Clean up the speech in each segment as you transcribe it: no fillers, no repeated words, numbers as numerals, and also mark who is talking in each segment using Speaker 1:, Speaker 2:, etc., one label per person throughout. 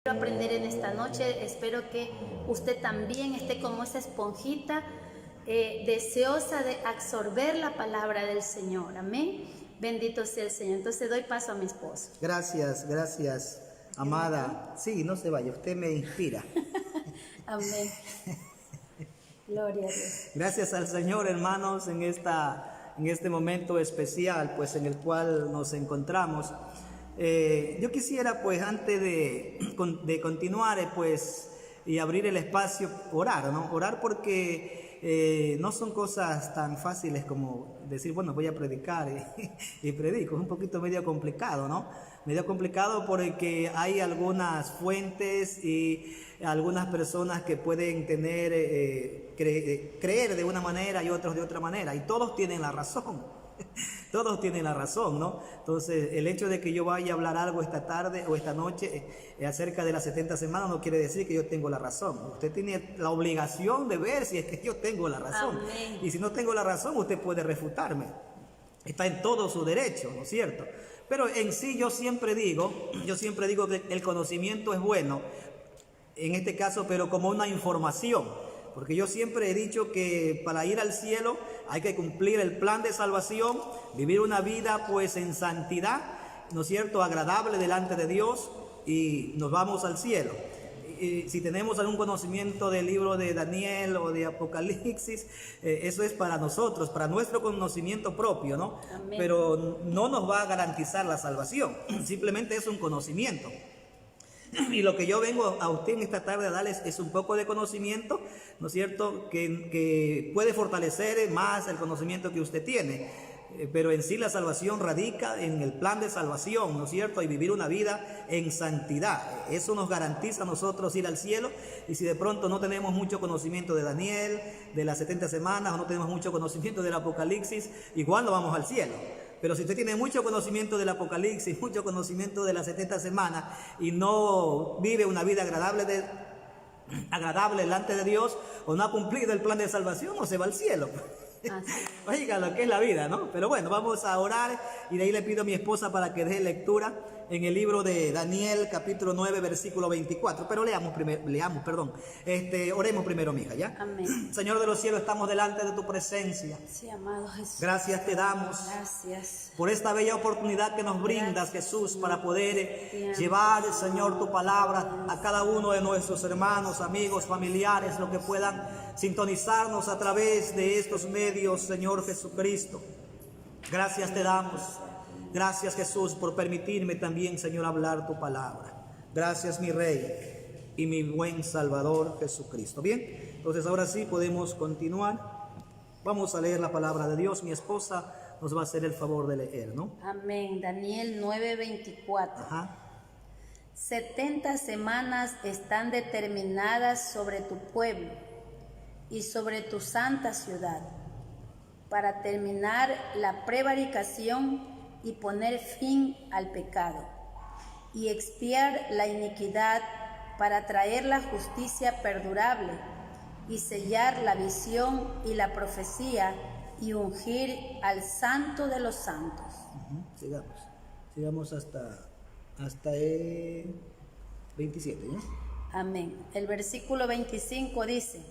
Speaker 1: Aprender en esta noche. Espero que usted también esté como esa esponjita deseosa de absorber la palabra del Señor. Amén. Bendito sea el Señor. Entonces doy paso a mi esposo.
Speaker 2: Gracias, amada. Sí, no se vaya, usted me inspira.
Speaker 1: Amén. Gloria a Dios.
Speaker 2: Gracias al Señor, hermanos, en este momento especial, pues en el cual nos encontramos. Yo quisiera, pues, antes de continuar, pues, y abrir el espacio, orar, ¿no? Orar porque no son cosas tan fáciles como decir, bueno, voy a predicar y predico. Es un poquito medio complicado, ¿no? Medio complicado porque hay algunas fuentes y algunas personas que pueden tener, creer de una manera y otros de otra manera, y todos tienen la razón. Todos tienen la razón, ¿no? Entonces, el hecho de que yo vaya a hablar algo esta tarde o esta noche acerca de las 70 semanas no quiere decir que yo tengo la razón. Usted tiene la obligación de ver si es que yo tengo la razón.
Speaker 1: Amén.
Speaker 2: Y si no tengo la razón, usted puede refutarme. Está en todo su derecho, ¿no es cierto? Pero en sí yo siempre digo que el conocimiento es bueno, en este caso, pero como una información. Porque yo siempre he dicho que para ir al cielo hay que cumplir el plan de salvación, vivir una vida pues en santidad, ¿no es cierto?, agradable delante de Dios, y nos vamos al cielo. Y si tenemos algún conocimiento del libro de Daniel o de Apocalipsis, eso es para nosotros, para nuestro conocimiento propio, ¿no?
Speaker 1: Amén.
Speaker 2: Pero no nos va a garantizar la salvación, simplemente es un conocimiento. Y lo que yo vengo a usted en esta tarde a darles es un poco de conocimiento, ¿no es cierto?, que puede fortalecer más el conocimiento que usted tiene. Pero en sí la salvación radica en el plan de salvación, ¿no es cierto?, y vivir una vida en santidad. Eso nos garantiza a nosotros ir al cielo. Y si de pronto no tenemos mucho conocimiento de Daniel, de las 70 semanas, o no tenemos mucho conocimiento del Apocalipsis, igual no vamos al cielo. Pero si usted tiene mucho conocimiento del Apocalipsis, mucho conocimiento de las 70 semanas y no vive una vida agradable delante de Dios, o no ha cumplido el plan de salvación, no se va al cielo. Oiga lo que es la vida, ¿no? Pero bueno, vamos a orar, y de ahí le pido a mi esposa para que deje lectura en el libro de Daniel, capítulo 9, versículo 24. Pero oremos primero, mija, ¿ya?
Speaker 1: Amén.
Speaker 2: Señor de los cielos, estamos delante de tu presencia.
Speaker 1: Sí, amado Jesús.
Speaker 2: Gracias te damos.
Speaker 1: Gracias
Speaker 2: por esta bella oportunidad que nos brindas, Jesús, para poder llevar, Señor, tu palabra a cada uno de nuestros hermanos, amigos, familiares, los que puedan sintonizarnos a través de estos medios, Señor Jesucristo. Gracias te damos. Gracias, Jesús, por permitirme también, Señor, hablar tu palabra. Gracias, mi Rey y mi buen Salvador Jesucristo. Bien, entonces ahora sí podemos continuar. Vamos a leer la palabra de Dios. Mi esposa nos va a hacer el favor de leer, ¿no?
Speaker 1: Amén. Daniel 9:24. 70 semanas están determinadas sobre tu pueblo y sobre tu santa ciudad, para terminar la prevaricación y poner fin al pecado, y expiar la iniquidad, para traer la justicia perdurable, y sellar la visión y la profecía, y ungir al santo de los santos.
Speaker 2: Sigamos hasta el 27, ¿no?
Speaker 1: Amén. El versículo 25 dice: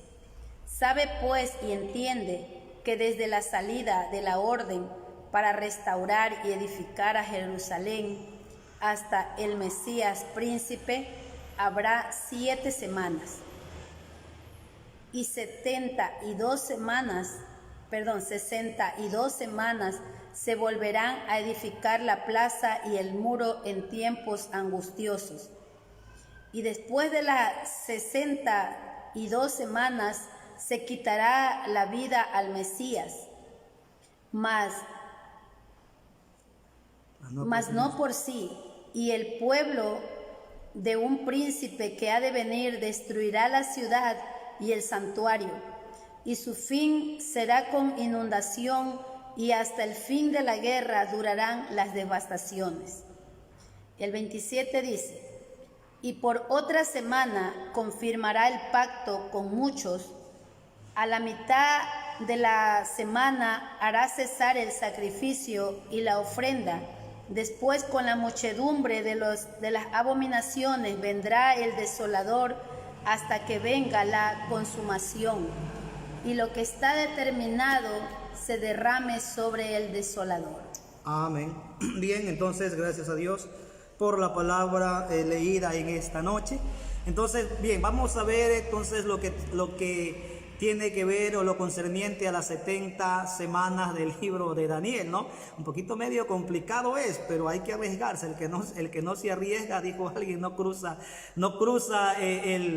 Speaker 1: sabe pues y entiende que desde la salida de la orden para restaurar y edificar a Jerusalén hasta el Mesías príncipe habrá 7 semanas, y 62 semanas se volverán a edificar la plaza y el muro en tiempos angustiosos. Y después de las 62 semanas se quitará la vida al Mesías, mas no por sí, y el pueblo de un príncipe que ha de venir destruirá la ciudad y el santuario, y su fin será con inundación, y hasta el fin de la guerra durarán las devastaciones. El 27 dice: y por otra semana confirmará el pacto con muchos. A la mitad de la semana hará cesar el sacrificio y la ofrenda, Después con la muchedumbre de las abominaciones vendrá el desolador hasta que venga la consumación, y lo que está determinado se derrame sobre el desolador.
Speaker 2: Amén. Bien, entonces gracias a Dios por la palabra leída en esta noche. Entonces, bien, vamos a ver entonces lo que tiene que ver o lo concerniente a las 70 semanas del libro de Daniel, ¿no? Un poquito medio complicado es, pero hay que arriesgarse. El que no se arriesga, dijo alguien, no cruza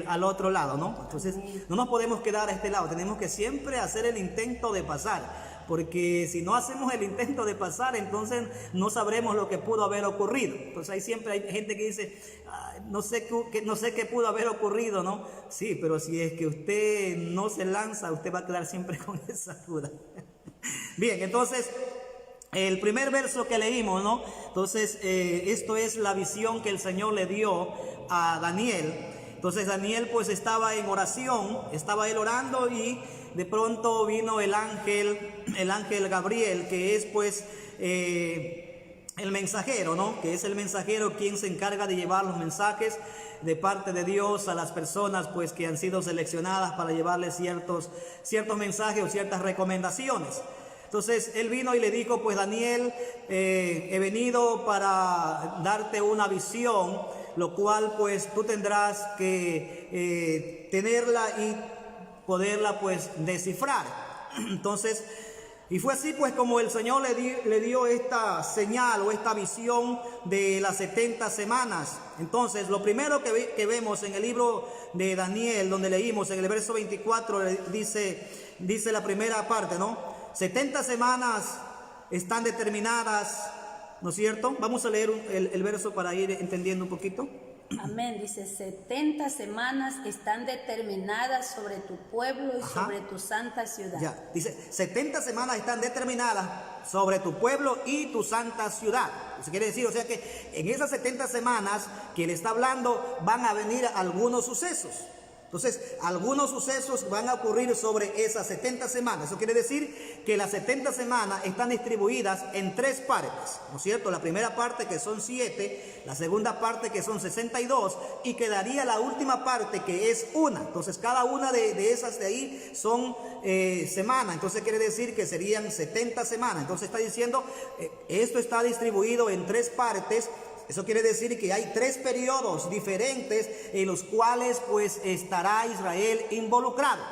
Speaker 2: al otro lado, ¿no? Entonces, no nos podemos quedar a este lado, tenemos que siempre hacer el intento de pasar. Porque si no hacemos el intento de pasar, entonces no sabremos lo que pudo haber ocurrido. Entonces ahí siempre hay gente que dice, no sé qué pudo haber ocurrido, ¿no? Sí, pero si es que usted no se lanza, usted va a quedar siempre con esa duda. Bien, entonces el primer verso que leímos, ¿no? Entonces esto es la visión que el Señor le dio a Daniel. Entonces Daniel pues estaba en oración, estaba él orando y de pronto vino el ángel Gabriel, que es pues el mensajero, ¿no? Que es el mensajero quien se encarga de llevar los mensajes de parte de Dios a las personas pues que han sido seleccionadas para llevarles ciertos mensajes o ciertas recomendaciones. Entonces él vino y le dijo, pues Daniel, he venido para darte una visión, lo cual pues tú tendrás que tenerla y poderla pues descifrar. Entonces, y fue así pues como el Señor le dio esta señal o esta visión de las 70 semanas. Entonces, lo primero que vemos en el libro de Daniel, donde leímos en el verso 24, dice la primera parte, ¿no? 70 semanas están determinadas, ¿no es cierto? Vamos a leer el verso para ir entendiendo un poquito.
Speaker 1: Amén. Dice, 70 semanas están determinadas sobre tu pueblo y sobre tu santa ciudad.
Speaker 2: Ya, dice, 70 semanas están determinadas sobre tu pueblo y tu santa ciudad. Eso quiere decir, o sea que en esas 70 semanas que le está hablando van a venir algunos sucesos. Entonces, algunos sucesos van a ocurrir sobre esas 70 semanas. Eso quiere decir que las 70 semanas están distribuidas en 3 partes, ¿no es cierto? La primera parte, que son 7, la segunda parte, que son 62, y quedaría la última parte, que es 1. Entonces, cada una de esas de ahí son semanas. Entonces, quiere decir que serían 70 semanas. Entonces, está diciendo, esto está distribuido en 3 partes. Eso quiere decir que hay 3 periodos diferentes en los cuales pues estará Israel involucrado.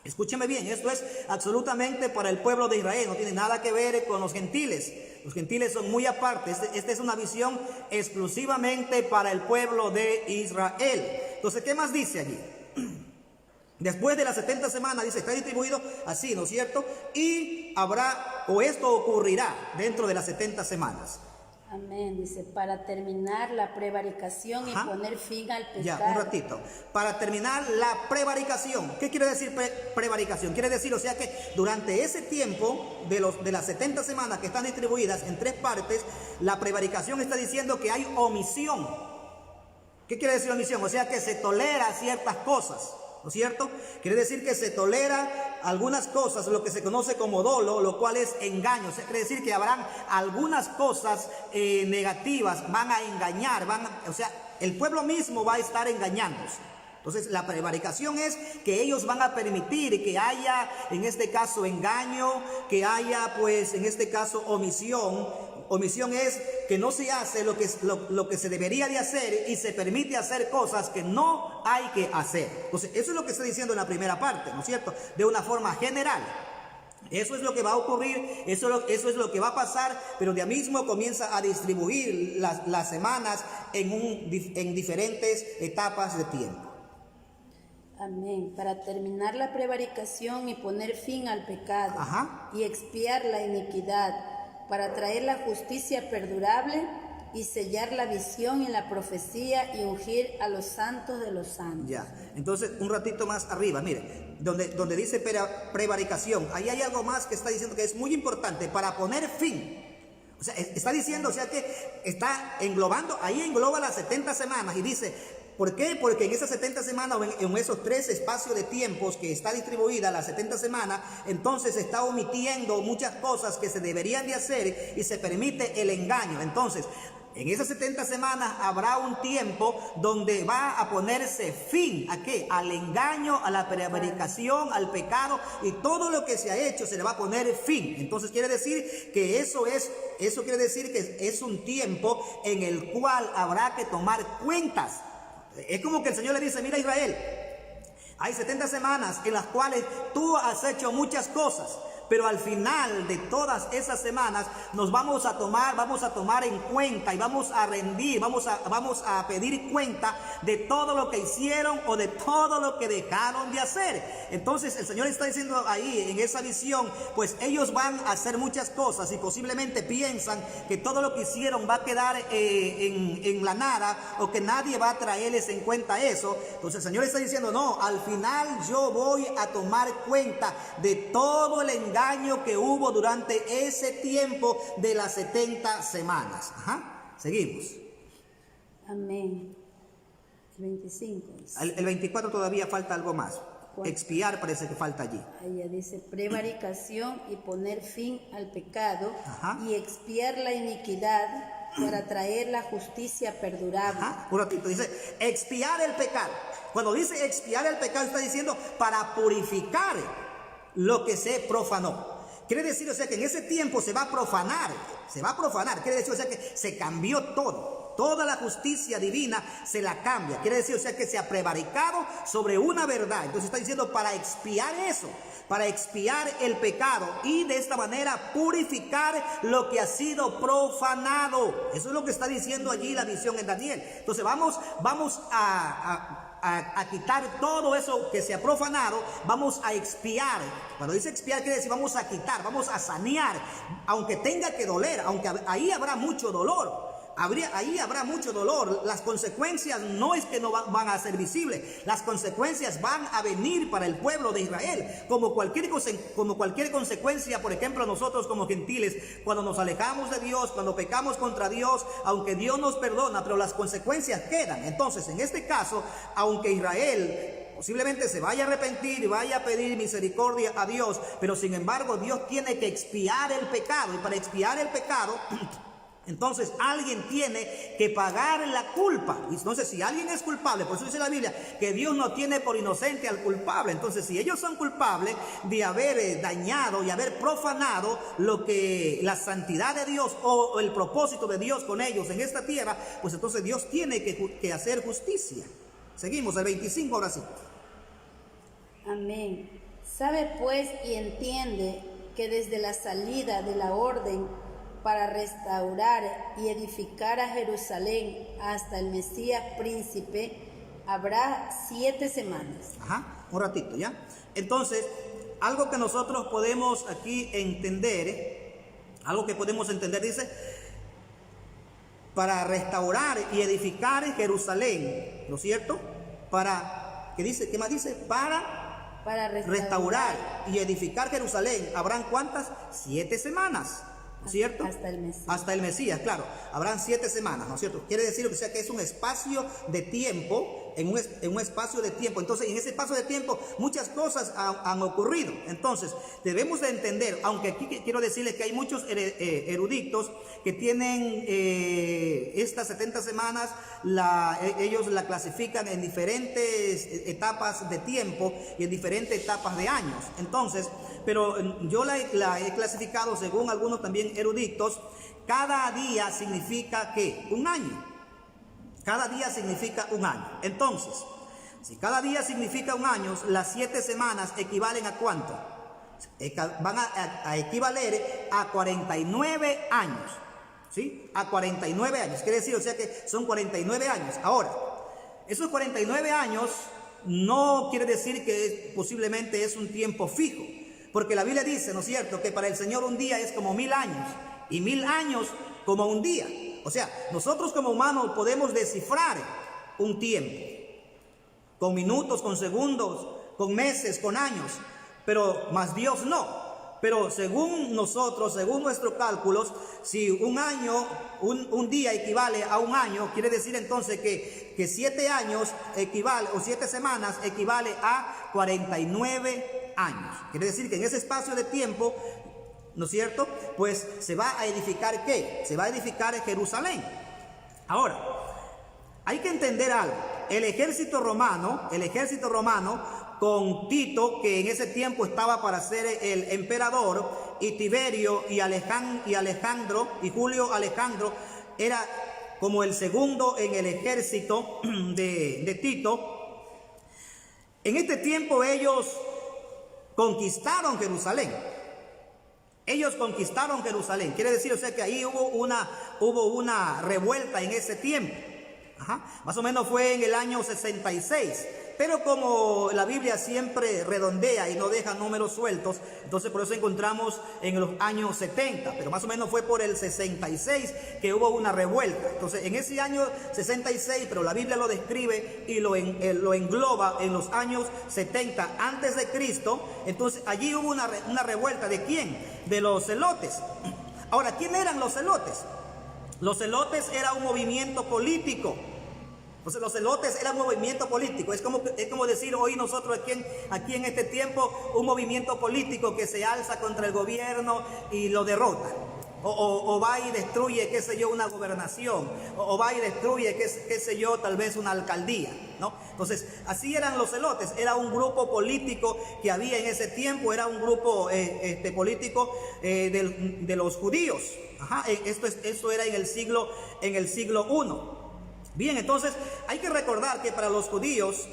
Speaker 2: Escúcheme bien, esto es absolutamente para el pueblo de Israel, no tiene nada que ver con los gentiles. Los gentiles son muy aparte. Esta es una visión exclusivamente para el pueblo de Israel. Entonces, ¿qué más dice allí? Después de las 70 semanas, dice, está distribuido así, ¿no es cierto? Y habrá, o esto ocurrirá dentro de las 70 semanas.
Speaker 1: Amén. Dice, para terminar la prevaricación y poner fin al pecado.
Speaker 2: Ya, un ratito. Para terminar la prevaricación. ¿Qué quiere decir prevaricación? Quiere decir, o sea que durante ese tiempo de las 70 semanas que están distribuidas en 3 partes, la prevaricación está diciendo que hay omisión. ¿Qué quiere decir omisión? O sea que se tolera ciertas cosas, ¿no es cierto? Quiere decir que se tolera algunas cosas, lo que se conoce como dolo, lo cual es engaño. O sea, quiere decir que habrán algunas cosas negativas, van a engañar, o sea, el pueblo mismo va a estar engañándose. Entonces, la prevaricación es que ellos van a permitir que haya, en este caso, engaño, que haya, pues, en este caso, omisión. Omisión es que no se hace lo que se debería de hacer y se permite hacer cosas que no hay que hacer. Entonces, eso es lo que está diciendo en la primera parte, ¿no es cierto? De una forma general. Eso es lo que va a ocurrir, eso es lo que va a pasar, pero de mismo comienza a distribuir las semanas en diferentes etapas de tiempo.
Speaker 1: Amén. Para terminar la prevaricación y poner fin al pecado y expiar la iniquidad, para traer la justicia perdurable y sellar la visión y la profecía y ungir a los santos de los santos.
Speaker 2: Ya, entonces un ratito más arriba, mire, donde dice prevaricación, ahí hay algo más que está diciendo que es muy importante, para poner fin. O sea, está diciendo, o sea que está englobando, ahí engloba las 70 semanas y dice, ¿Por qué? Porque en esas 70 semanas, o en esos 3 espacios de tiempos que está distribuida las 70 semanas, entonces se está omitiendo muchas cosas que se deberían de hacer y se permite el engaño. Entonces, en esas 70 semanas habrá un tiempo donde va a ponerse fin ¿a qué? Al engaño, a la prevaricación, al pecado, y todo lo que se ha hecho se le va a poner fin. Entonces quiere decir que eso quiere decir que es un tiempo en el cual habrá que tomar cuentas. Es como que el Señor le dice: mira, Israel, hay 70 semanas en las cuales tú has hecho muchas cosas, pero al final de todas esas semanas nos vamos a tomar en cuenta y vamos a rendir, vamos a pedir cuenta de todo lo que hicieron o de todo lo que dejaron de hacer. Entonces el Señor está diciendo ahí en esa visión, pues ellos van a hacer muchas cosas y posiblemente piensan que todo lo que hicieron va a quedar en la nada, o que nadie va a traerles en cuenta eso. Entonces el Señor está diciendo: no, al final yo voy a tomar cuenta de todo el engaño que hubo durante ese tiempo de las 70 semanas. Seguimos.
Speaker 1: Amén. El 25.
Speaker 2: El 24 todavía falta algo más. Expiar parece que falta allí.
Speaker 1: Allá dice: prevaricación y poner fin al pecado, y expiar la iniquidad para traer la justicia perdurable.
Speaker 2: Un ratito, dice expiar el pecado. Cuando dice expiar el pecado, está diciendo para purificar lo que se profanó. Quiere decir, o sea, que en ese tiempo se va a profanar, quiere decir, o sea, que se cambió todo. Toda la justicia divina se la cambia. Quiere decir, o sea, que se ha prevaricado sobre una verdad. Entonces está diciendo para expiar eso, para expiar el pecado y de esta manera purificar lo que ha sido profanado. Eso es lo que está diciendo allí la visión en Daniel. Entonces vamos a quitar todo eso que se ha profanado, vamos a expiar. Cuando dice expiar quiere decir vamos a quitar, vamos a sanear, aunque tenga que doler, aunque ahí habrá mucho dolor. Ahí habrá mucho dolor. Las consecuencias no es que no van a ser visibles, las consecuencias van a venir para el pueblo de Israel, como cualquier consecuencia. Por ejemplo, nosotros como gentiles, cuando nos alejamos de Dios, cuando pecamos contra Dios, aunque Dios nos perdona, pero las consecuencias quedan. Entonces, en este caso, aunque Israel posiblemente se vaya a arrepentir y vaya a pedir misericordia a Dios, pero sin embargo Dios tiene que expiar el pecado, y para expiar el pecado entonces alguien tiene que pagar la culpa. Entonces, si alguien es culpable, por eso dice la Biblia que Dios no tiene por inocente al culpable. Entonces, si ellos son culpables de haber dañado y haber profanado la santidad de Dios o el propósito de Dios con ellos en esta tierra, pues entonces Dios tiene que hacer justicia. Seguimos, el 25 ahora sí.
Speaker 1: Amén. Sabe pues y entiende que desde la salida de la orden para restaurar y edificar a Jerusalén hasta el Mesías príncipe, habrá 7 semanas.
Speaker 2: Un ratito, ¿ya? Entonces, algo que nosotros podemos aquí entender, dice, para restaurar y edificar Jerusalén, ¿no es cierto? ¿Qué más dice? Para restaurar y edificar Jerusalén, ¿habrán cuántas? 7 semanas. ¿Cierto? Hasta el Mesías, claro. Habrán 7 semanas, ¿no es cierto? Quiere decir que es un espacio de tiempo, en un espacio de tiempo. Entonces, en ese espacio de tiempo, muchas cosas han ocurrido. Entonces, debemos de entender, aunque aquí quiero decirles que hay muchos eruditos que tienen estas 70 semanas, ellos la clasifican en diferentes etapas de tiempo y en diferentes etapas de años. Entonces, pero yo la he clasificado según algunos también eruditos. Cada día significa ¿qué? Un año. Cada día significa un año. Entonces, si cada día significa un año, las 7 semanas equivalen ¿a cuánto? Van a equivaler a 49 años. ¿Sí? A 49 años. Quiere decir, o sea que son 49 años. Ahora, esos 49 años no quiere decir que posiblemente es un tiempo fijo. Porque la Biblia dice, ¿no es cierto?, que para el Señor un día es como 1000 años y 1000 años como un día. O sea, nosotros como humanos podemos descifrar un tiempo con minutos, con segundos, con meses, con años, pero más Dios no. pero según nosotros, según nuestros cálculos, si un año, un día equivale a un año, quiere decir entonces que 7 años equivale, o 7 semanas equivale a 49 años. Quiere decir que en ese espacio de tiempo, ¿no es cierto?, pues se va a edificar ¿qué? Se va a edificar Jerusalén. Ahora, hay que entender algo. El ejército romano con Tito, que en ese tiempo estaba para ser el emperador, y Tiberio y Alejandro y Julio Alejandro, era como el segundo en el ejército de Tito. En este tiempo ellos conquistaron Jerusalén. Quiere decir, o sea, que ahí hubo una revuelta en ese tiempo. Más o menos fue en el año 66. Pero como la Biblia siempre redondea y no deja números sueltos, entonces por eso encontramos en los años 70, pero más o menos fue por el 66 que hubo una revuelta. Entonces en ese año 66, pero la Biblia lo describe y lo engloba en los años 70 antes de Cristo. Entonces allí hubo una revuelta. ¿De quién? De los celotes. Ahora, ¿quién eran los celotes? Los celotes era un movimiento político. Entonces los celotes eran un movimiento político. Es como decir hoy nosotros aquí en este tiempo, un movimiento político que se alza contra el gobierno y lo derrota. O va y destruye, qué sé yo, una gobernación. O va y destruye, qué sé yo, tal vez una alcaldía, ¿no? Entonces, así eran los celotes. Era un grupo político que había en ese tiempo. Era un grupo político de los judíos. Esto era en el siglo I. Bien, entonces hay que recordar que para los judíos,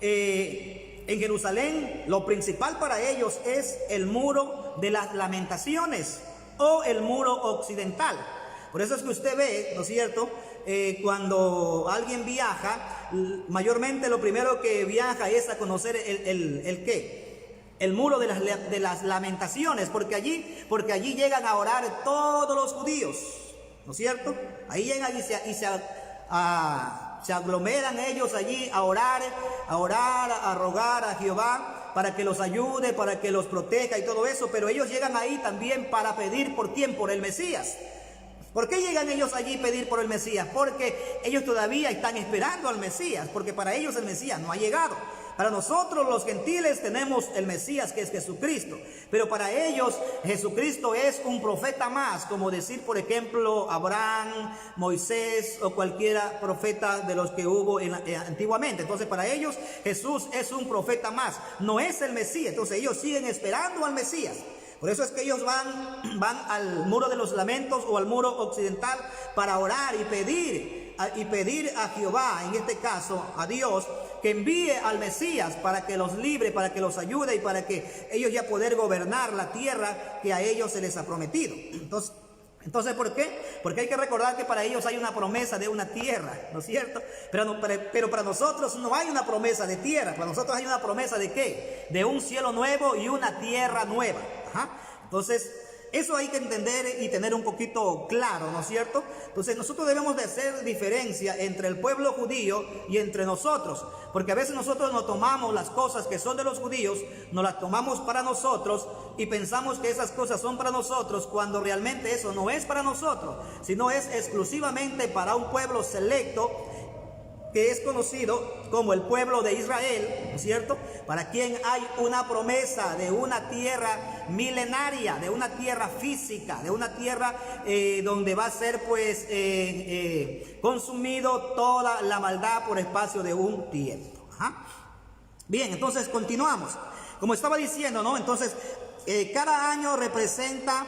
Speaker 2: en Jerusalén, lo principal para ellos es el muro de las lamentaciones o el muro occidental. Por eso es que usted ve, ¿no es cierto?, cuando alguien viaja, mayormente lo primero que viaja es a conocer el muro de las lamentaciones, porque allí llegan a orar todos los judíos, ¿no es cierto? Ahí llegan y se aglomeran ellos allí a orar, a rogar a Jehová para que los ayude, para que los proteja y todo eso. Pero ellos llegan ahí también para pedir ¿por quién? Por el Mesías. ¿Por qué llegan ellos allí a pedir por el Mesías? Porque ellos todavía están esperando al Mesías, porque para ellos el Mesías no ha llegado. Para nosotros los gentiles tenemos el Mesías, que es Jesucristo, pero para ellos Jesucristo es un profeta más, como decir por ejemplo Abraham, Moisés o cualquiera profeta de los que hubo antiguamente. Entonces para ellos Jesús es un profeta más, no es el Mesías. Entonces ellos siguen esperando al Mesías. Por eso es que ellos van al muro de los lamentos o al muro occidental para orar y pedir a Jehová, en este caso a Dios, que envíe al Mesías para que los libre, para que los ayude y para que ellos ya poder gobernar la tierra que a ellos se les ha prometido. Entonces, ¿por qué? Porque hay que recordar que para ellos hay una promesa de una tierra, ¿no es cierto? Pero para nosotros no hay una promesa de tierra. Para nosotros hay una promesa ¿de qué? De un cielo nuevo y una tierra nueva. Entonces, eso hay que entender y tener un poquito claro, ¿no es cierto? Entonces nosotros debemos de hacer diferencia entre el pueblo judío y entre nosotros, porque a veces nosotros nos tomamos las cosas que son de los judíos, nos las tomamos para nosotros y pensamos que esas cosas son para nosotros, cuando realmente eso no es para nosotros, sino es exclusivamente para un pueblo selecto que es conocido como el pueblo de Israel, ¿no es cierto? Para quien hay una promesa de una tierra milenaria, de una tierra física, de una tierra donde va a ser pues consumido toda la maldad por espacio de un tiempo. Bien, entonces continuamos. Como estaba diciendo, ¿no? Entonces, cada año representa,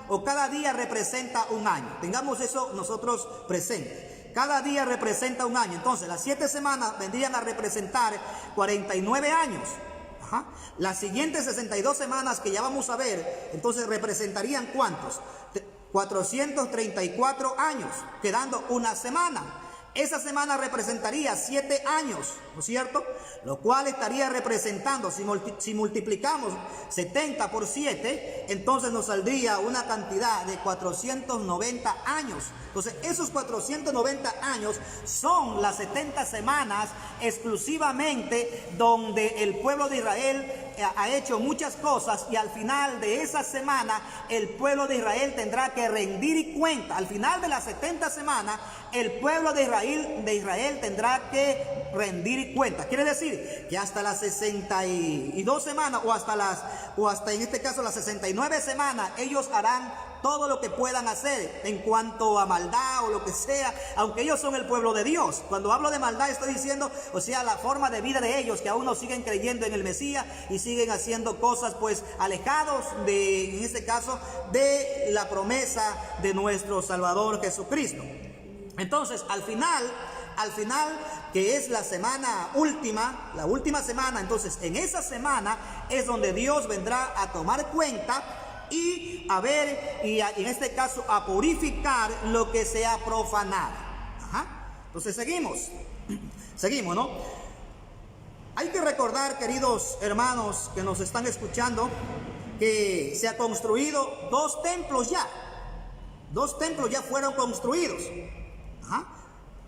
Speaker 2: o cada día representa un año. Tengamos eso nosotros presente. Cada día representa un año. Entonces, las 7 semanas vendrían a representar 49 años. Las siguientes 62 semanas que ya vamos a ver, entonces representarían ¿cuántos? 434 años, quedando una semana. Esa semana representaría 7 años, ¿no es cierto? Lo cual estaría representando, si multiplicamos 70 por 7, entonces nos saldría una cantidad de 490 años Entonces, esos 490 años son las 70 semanas exclusivamente donde el pueblo de Israel ha hecho muchas cosas, y al final de esa semana el pueblo de Israel tendrá que rendir cuenta. Al final de las 70 semanas el pueblo de Israel tendrá que rendir cuenta. Quiere decir que hasta las 62 semanas o hasta en este caso las 69 semanas ellos harán todo lo que puedan hacer en cuanto a maldad o lo que sea, aunque ellos son el pueblo de Dios. Cuando hablo de maldad estoy diciendo, o sea, la forma de vida de ellos, que aún no siguen creyendo en el Mesías y siguen haciendo cosas pues alejados de, en este caso, de la promesa de nuestro Salvador Jesucristo. Entonces, al final, que es la semana última, la última semana, entonces en esa semana es donde Dios vendrá a tomar cuenta y a ver, y en este caso a purificar lo que se ha profanado. Entonces seguimos, ¿no? Hay que recordar, queridos hermanos que nos están escuchando, que se ha construido dos templos ya fueron construidos.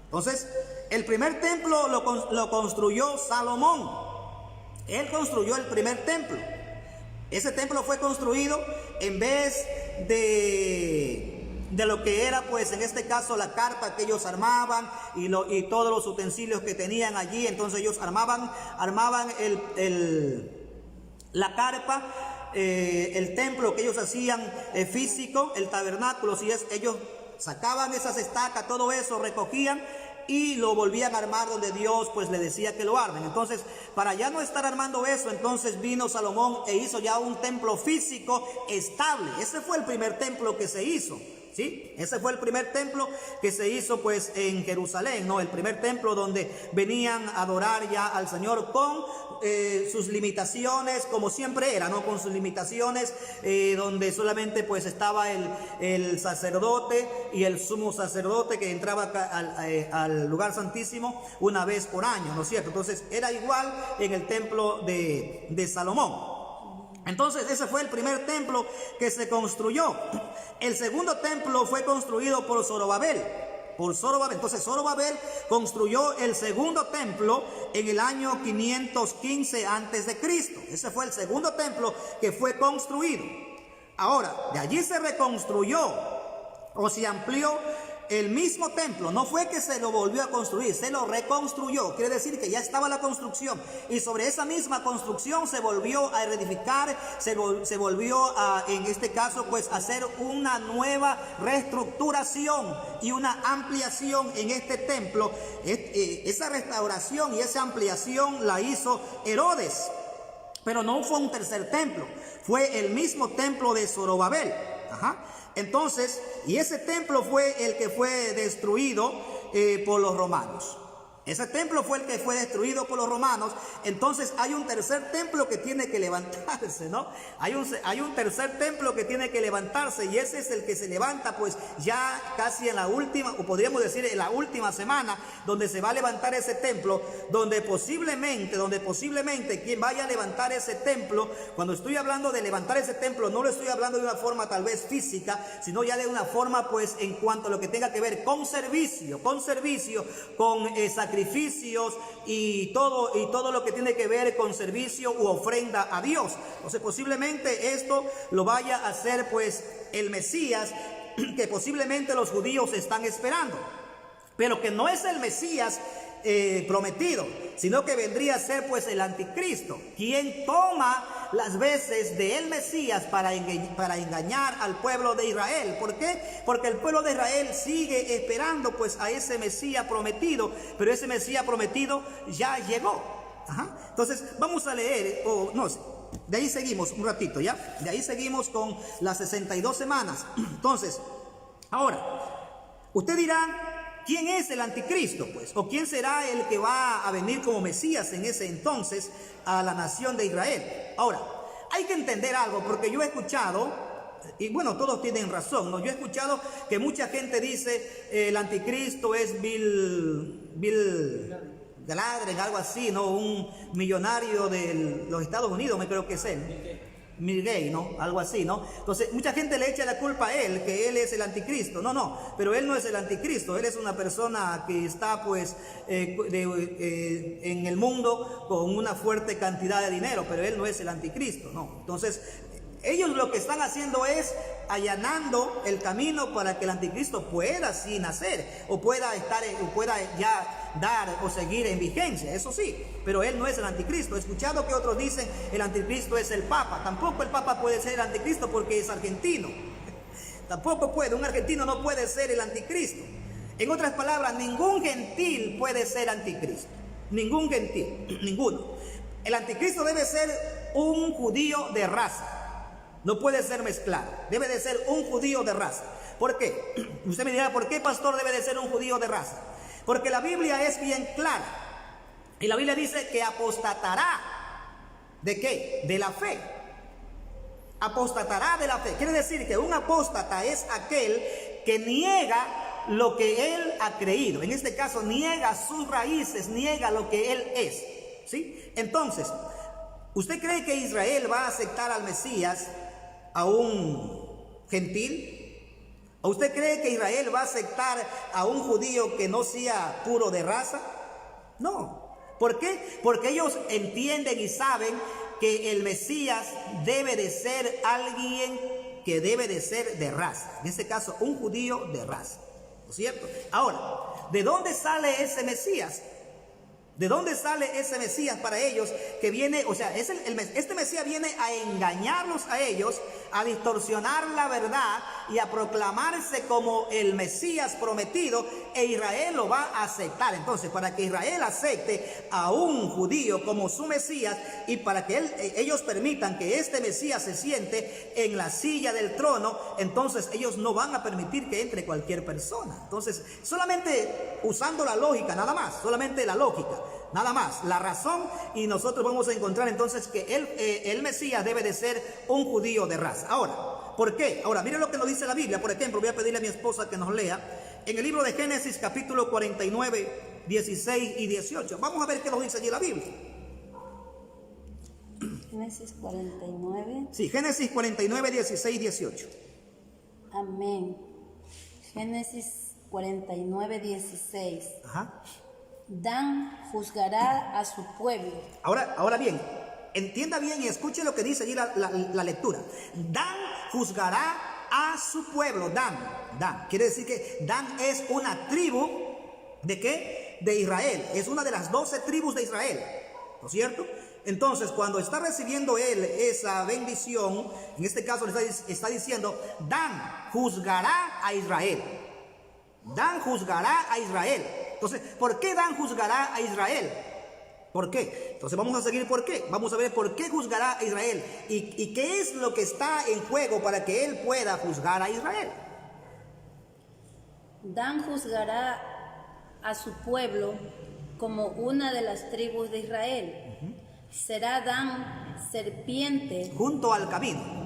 Speaker 2: Entonces, el primer templo lo construyó Salomón. Él construyó el primer templo. Ese templo fue construido en vez de lo que era, pues en este caso, la carpa que ellos armaban y todos los utensilios que tenían allí. Entonces ellos armaban la carpa, el templo que ellos hacían físico, el tabernáculo. Si ellos sacaban esas estacas, todo eso recogían y lo volvían a armar donde Dios pues le decía que lo armen. Entonces, para ya no estar armando eso, entonces vino Salomón e hizo ya un templo físico estable. Ese fue el primer templo que se hizo, ¿sí? Ese fue el primer templo que se hizo pues en Jerusalén, ¿no? El primer templo donde venían a adorar ya al Señor con sus limitaciones, como siempre era, ¿no? Con sus limitaciones, donde solamente pues estaba el sacerdote y el sumo sacerdote que entraba al lugar santísimo una vez por año, ¿no es cierto? Entonces era igual en el templo de Salomón. Entonces ese fue el primer templo que se construyó. El segundo templo fue construido por Zorobabel. Entonces Zorobabel construyó el segundo templo en el año 515 antes de Cristo. Ese fue el segundo templo que fue construido. Ahora, de allí se reconstruyó o se amplió el mismo templo. No fue que se lo volvió a construir, se lo reconstruyó. Quiere decir que ya estaba la construcción y sobre esa misma construcción se volvió a reedificar, se volvió a, en este caso, pues hacer una nueva reestructuración y una ampliación en este templo. Esa restauración y esa ampliación la hizo Herodes, pero no fue un tercer templo, fue el mismo templo de Zorobabel. Entonces, y ese templo fue el que fue destruido por los romanos. Ese templo fue el que fue destruido por los romanos. Entonces hay un tercer templo que tiene que levantarse, ¿no? Hay un tercer templo que tiene que levantarse, y ese es el que se levanta pues ya casi en la última, o podríamos decir en la última semana, donde se va a levantar ese templo, donde posiblemente quien vaya a levantar ese templo, cuando estoy hablando de levantar ese templo, no lo estoy hablando de una forma tal vez física, sino ya de una forma pues en cuanto a lo que tenga que ver con servicio, con sacrificios y todo lo que tiene que ver con servicio u ofrenda a Dios. Entonces posiblemente esto lo vaya a hacer pues el Mesías, que posiblemente los judíos están esperando, pero que no es el Mesías prometido, sino que vendría a ser pues el anticristo, quien toma las veces de el Mesías para engañar al pueblo de Israel. ¿Por qué? Porque el pueblo de Israel sigue esperando pues a ese Mesías prometido, pero ese Mesías prometido ya llegó. Entonces vamos a leer, de ahí seguimos un ratito, ¿ya? De ahí seguimos con las 62 semanas. Entonces, ahora, usted dirá, ¿quién es el anticristo, pues? ¿O quién será el que va a venir como Mesías en ese entonces a la nación de Israel? Ahora, hay que entender algo, porque yo he escuchado, y bueno, todos tienen razón, ¿no? Yo he escuchado que mucha gente dice, el anticristo es Bill Galadriel, algo así, ¿no? Un millonario de los Estados Unidos, me creo que es él. Miguel, ¿no? Algo así, ¿no? Entonces, mucha gente le echa la culpa a él, que él es el anticristo. No, pero él no es el anticristo. Él es una persona que está, pues, en el mundo con una fuerte cantidad de dinero, pero él no es el anticristo, ¿no? Entonces, ellos lo que están haciendo es allanando el camino para que el anticristo pueda así nacer, o pueda ya dar o seguir en vigencia, eso sí, pero él no es el anticristo. He escuchado que otros dicen el anticristo es el Papa. Tampoco el Papa puede ser el anticristo porque es argentino. Tampoco puede, un argentino no puede ser el anticristo. En otras palabras, ningún gentil puede ser anticristo. Ningún gentil, ninguno. El anticristo debe ser un judío de raza. No puede ser mezclado. Debe de ser un judío de raza. ¿Por qué? Usted me dirá, ¿por qué, pastor, debe de ser un judío de raza? Porque la Biblia es bien clara. Y la Biblia dice que apostatará. ¿De qué? De la fe. Apostatará de la fe. Quiere decir que un apóstata es aquel que niega lo que él ha creído. En este caso, niega sus raíces, niega lo que él es. ¿Sí? Entonces, ¿usted cree que Israel va a aceptar al Mesías, a un gentil? ¿O usted cree que Israel va a aceptar a un judío que no sea puro de raza? No. ¿Por qué? Porque ellos entienden y saben que el Mesías debe de ser alguien que debe de ser de raza. En este caso, un judío de raza. ¿No es cierto? Ahora, ¿de dónde sale ese Mesías? ¿De dónde sale ese Mesías para ellos que viene? O sea, este Mesías viene a engañarlos a ellos, a distorsionar la verdad y a proclamarse como el Mesías prometido, e Israel lo va a aceptar. Entonces, para que Israel acepte a un judío como su Mesías y para que ellos permitan que este Mesías se siente en la silla del trono, entonces ellos no van a permitir que entre cualquier persona. Entonces, solamente usando la lógica, nada más, solamente la lógica. Nada más, la razón, y nosotros vamos a encontrar entonces que el Mesías debe de ser un judío de raza. Ahora, ¿por qué? Ahora, miren lo que nos dice la Biblia. Por ejemplo, voy a pedirle a mi esposa que nos lea en el libro de Génesis capítulo 49, 16 y 18. Vamos a ver qué nos dice allí la Biblia.
Speaker 1: Génesis 49.
Speaker 2: Sí, Génesis 49, 16 y 18.
Speaker 1: Amén. Génesis 49, 16.
Speaker 2: Ajá.
Speaker 1: Dan juzgará a su pueblo.
Speaker 2: Ahora bien, entienda bien y escuche lo que dice allí la lectura. Dan juzgará a su pueblo. Dan. Quiere decir que Dan es una tribu, ¿de qué? De Israel. Es una de las 12 tribus de Israel. ¿No es cierto? Entonces, cuando está recibiendo él esa bendición, en este caso le está diciendo, Dan juzgará a Israel. Dan juzgará a Israel. Entonces, ¿por qué Dan juzgará a Israel? ¿Por qué? Entonces vamos a seguir por qué. Vamos a ver por qué juzgará a Israel. Y qué es lo que está en juego para que él pueda juzgar a Israel.
Speaker 1: Dan juzgará a su pueblo como una de las tribus de Israel. Será Dan serpiente
Speaker 2: junto al camino.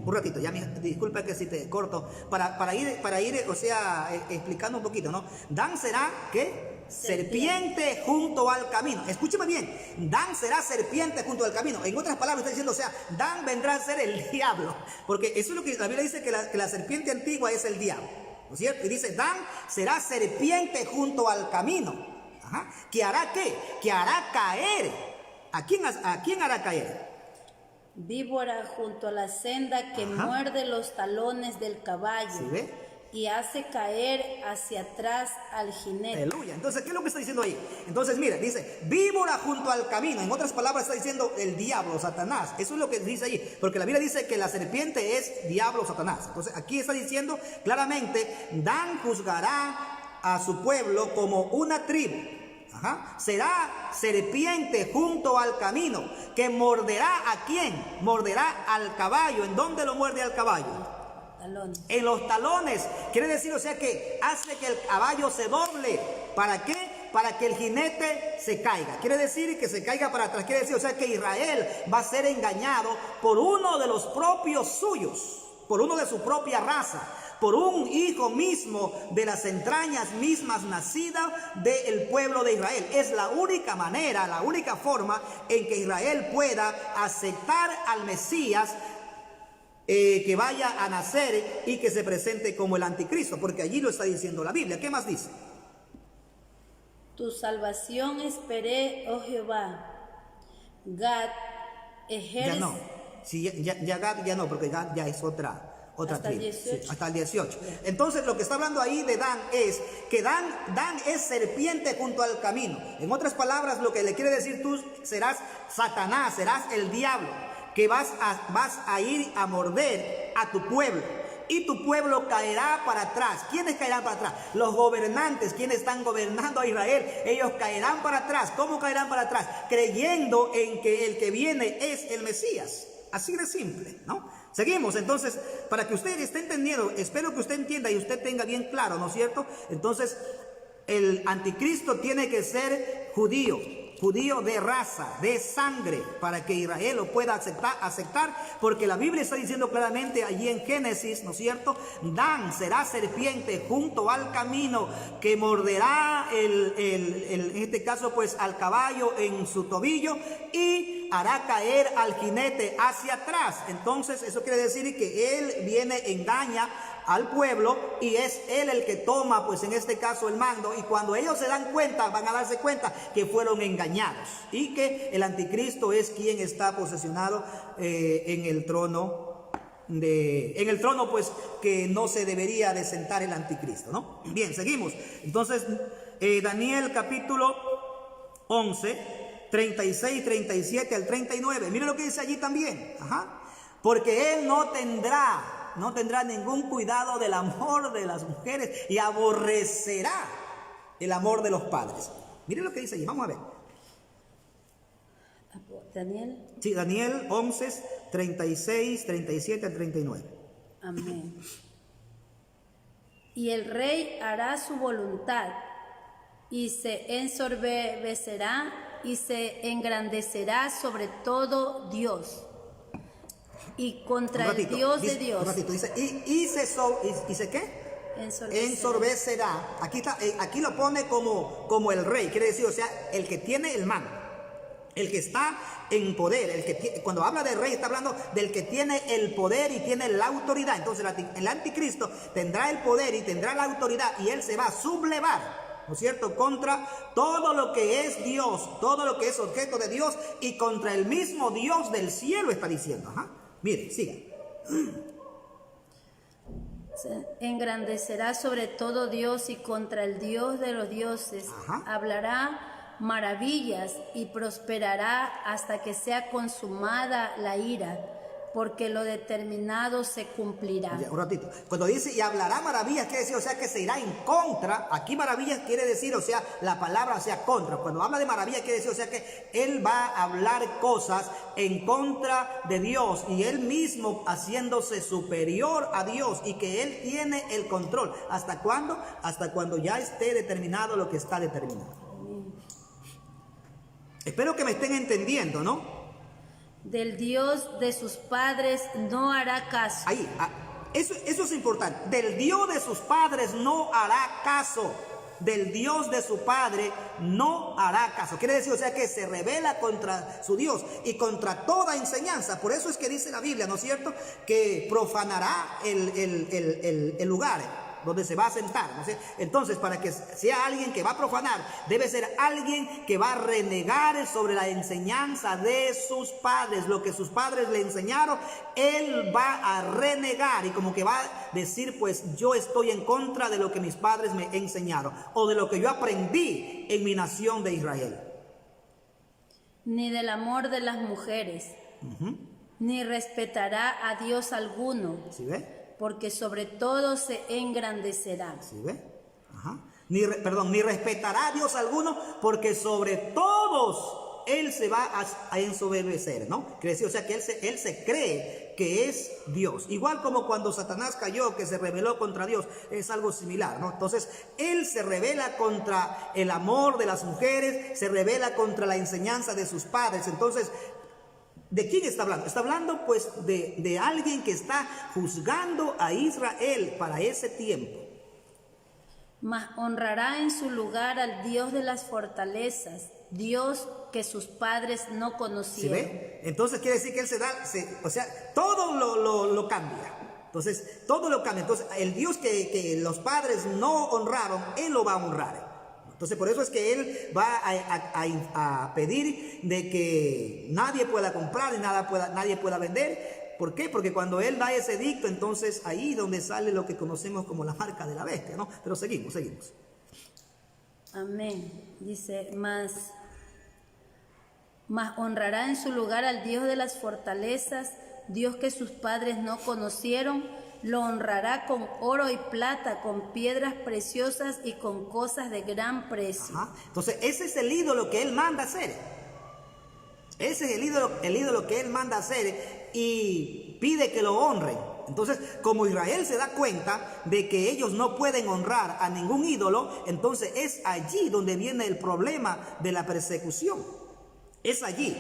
Speaker 2: Un ratito, ya disculpa que si te corto, para ir, o sea, explicando un poquito, ¿no? Dan será, ¿qué? Serpiente junto al camino. Escúcheme bien, Dan será serpiente junto al camino. En otras palabras está diciendo, o sea, Dan vendrá a ser el diablo, porque eso es lo que la Biblia dice, que la serpiente antigua es el diablo, ¿no es cierto? Y dice, Dan será serpiente junto al camino. Ajá. ¿Que hará qué? Que hará caer. ¿A quién hará caer?
Speaker 1: Víbora junto a la senda que muerde los talones del caballo.
Speaker 2: ¿Sí ve?
Speaker 1: Y hace caer hacia atrás al jinete.
Speaker 2: Aleluya. Entonces, ¿qué es lo que está diciendo ahí? Entonces, mira, dice, víbora junto al camino. En otras palabras está diciendo el diablo, Satanás. Eso es lo que dice ahí. Porque la Biblia dice que la serpiente es diablo, Satanás. Entonces, aquí está diciendo claramente, Dan juzgará a su pueblo como una tribu. Ajá. Será serpiente junto al camino, que morderá ¿a quién? Morderá al caballo. ¿En dónde lo muerde al caballo?
Speaker 1: Talones.
Speaker 2: En los talones. Quiere decir, o sea, que hace que el caballo se doble. ¿Para qué? Para que el jinete se caiga. Quiere decir que se caiga para atrás. Quiere decir, o sea, que Israel va a ser engañado por uno de los propios suyos, por uno de su propia raza, por un hijo mismo de las entrañas mismas nacida del pueblo de Israel. Es la única manera, la única forma en que Israel pueda aceptar al Mesías que vaya a nacer y que se presente como el anticristo, porque allí lo está diciendo la Biblia. ¿Qué más dice?
Speaker 1: Tu salvación esperé, oh Jehová. Gad,
Speaker 2: Ya no. Sí, ya Gad ya no, porque Gad ya es otra
Speaker 1: hasta el
Speaker 2: tribu.
Speaker 1: 18.
Speaker 2: Sí, hasta el 18. Entonces lo que está hablando ahí de Dan es que Dan es serpiente junto al camino. En otras palabras, lo que le quiere decir, tú serás Satanás, serás el diablo, que vas a ir a morder a tu pueblo. Y tu pueblo caerá para atrás. ¿Quiénes caerán para atrás? Los gobernantes, quienes están gobernando a Israel. Ellos caerán para atrás. ¿Cómo caerán para atrás? Creyendo en que el que viene es el Mesías. Así de simple, ¿no? Seguimos, entonces, para que usted esté entendiendo, espero que usted entienda y usted tenga bien claro, ¿no es cierto? Entonces, el anticristo tiene que ser judío de raza, de sangre, para que Israel lo pueda aceptar, porque la Biblia está diciendo claramente allí en Génesis, ¿no es cierto? Dan será serpiente junto al camino, que morderá en este caso pues al caballo en su tobillo y hará caer al jinete hacia atrás. Entonces eso quiere decir que él viene, engaña al pueblo y es él el que toma pues en este caso el mando, y cuando ellos se dan cuenta, van a darse cuenta que fueron engañados y que el anticristo es quien está posesionado en el trono pues que no se debería de sentar el anticristo, ¿no? Bien, seguimos. Entonces Daniel capítulo 11, 36, 37 al 39. Miren lo que dice allí también. Porque él no tendrá ningún cuidado del amor de las mujeres y aborrecerá el amor de los padres. Miren lo que dice allí, vamos a ver.
Speaker 1: Daniel.
Speaker 2: Sí, Daniel 11, 36, 37 al 39.
Speaker 1: Amén. Y el rey hará su voluntad y se ensorbecerá y se engrandecerá sobre todo Dios. Y contra el Dios de Dios.
Speaker 2: Un ratito, dice, ¿dice qué? Ensorbecerá. Aquí lo pone como el rey, quiere decir, o sea, el que tiene el mando, el que está en poder, cuando habla de rey está hablando del que tiene el poder y tiene la autoridad. Entonces el anticristo tendrá el poder y tendrá la autoridad y él se va a sublevar, ¿no es cierto?, contra todo lo que es Dios, todo lo que es objeto de Dios y contra el mismo Dios del cielo, está diciendo. Mire, siga.
Speaker 1: Se engrandecerá sobre todo Dios y contra el Dios de los dioses. Hablará maravillas y prosperará hasta que sea consumada la ira, porque lo determinado se cumplirá.
Speaker 2: Ya, un ratito. Cuando dice y hablará maravillas, quiere decir, o sea, que se irá en contra. Aquí maravillas quiere decir, o sea, la palabra, o sea, contra. Cuando habla de maravillas quiere decir, o sea, que él va a hablar cosas en contra de Dios y él mismo haciéndose superior a Dios y que él tiene el control. ¿Hasta cuándo? Hasta cuando ya esté determinado lo que está determinado. Espero que me estén entendiendo, ¿no?
Speaker 1: Del Dios de sus padres no hará caso.
Speaker 2: Ahí, eso es importante. Del Dios de sus padres no hará caso. Del Dios de su padre no hará caso. Quiere decir, o sea, que se rebela contra su Dios y contra toda enseñanza. Por eso es que dice la Biblia, ¿no es cierto?, que profanará el lugar donde se va a sentar, ¿no? Entonces, para que sea alguien que va a profanar, debe ser alguien que va a renegar sobre la enseñanza de sus padres. Lo que sus padres le enseñaron, él va a renegar y como que va a decir, pues yo estoy en contra de lo que mis padres me enseñaron o de lo que yo aprendí en mi nación de Israel.
Speaker 1: Ni del amor de las mujeres, ni respetará a Dios alguno.
Speaker 2: ¿Sí ve?
Speaker 1: Porque sobre todo se engrandecerá.
Speaker 2: ¿Sí ve? Ni respetará a Dios alguno, porque sobre todos él se va a ensoberbecer, ¿no? Quiere decir, o sea, que él se cree que es Dios. Igual como cuando Satanás cayó, que se rebeló contra Dios, es algo similar, ¿no? Entonces, él se rebela contra el amor de las mujeres, se rebela contra la enseñanza de sus padres. Entonces, ¿De quién está hablando? Está hablando pues de alguien que está juzgando a Israel para ese tiempo.
Speaker 1: Mas honrará en su lugar al Dios de las fortalezas, Dios que sus padres no
Speaker 2: ¿Sí
Speaker 1: conocieron.
Speaker 2: ve? Entonces quiere decir que él o sea, todo lo cambia. Entonces, todo lo cambia. Entonces, el Dios que los padres no honraron, él lo va a honrar. Entonces, por eso es que él va a pedir de que nadie pueda comprar y nadie pueda vender. ¿Por qué? Porque cuando él da ese edicto, entonces ahí es donde sale lo que conocemos como la marca de la bestia, ¿no? Pero seguimos.
Speaker 1: Amén. Dice, mas honrará en su lugar al Dios de las fortalezas, Dios que sus padres no conocieron, lo honrará con oro y plata, con piedras preciosas y con cosas de gran precio.
Speaker 2: Ajá. Entonces, ese es el ídolo que él manda hacer. Ese es el ídolo que él manda hacer y pide que lo honren. Entonces, como Israel se da cuenta de que ellos no pueden honrar a ningún ídolo, entonces es allí donde viene el problema de la persecución. Es allí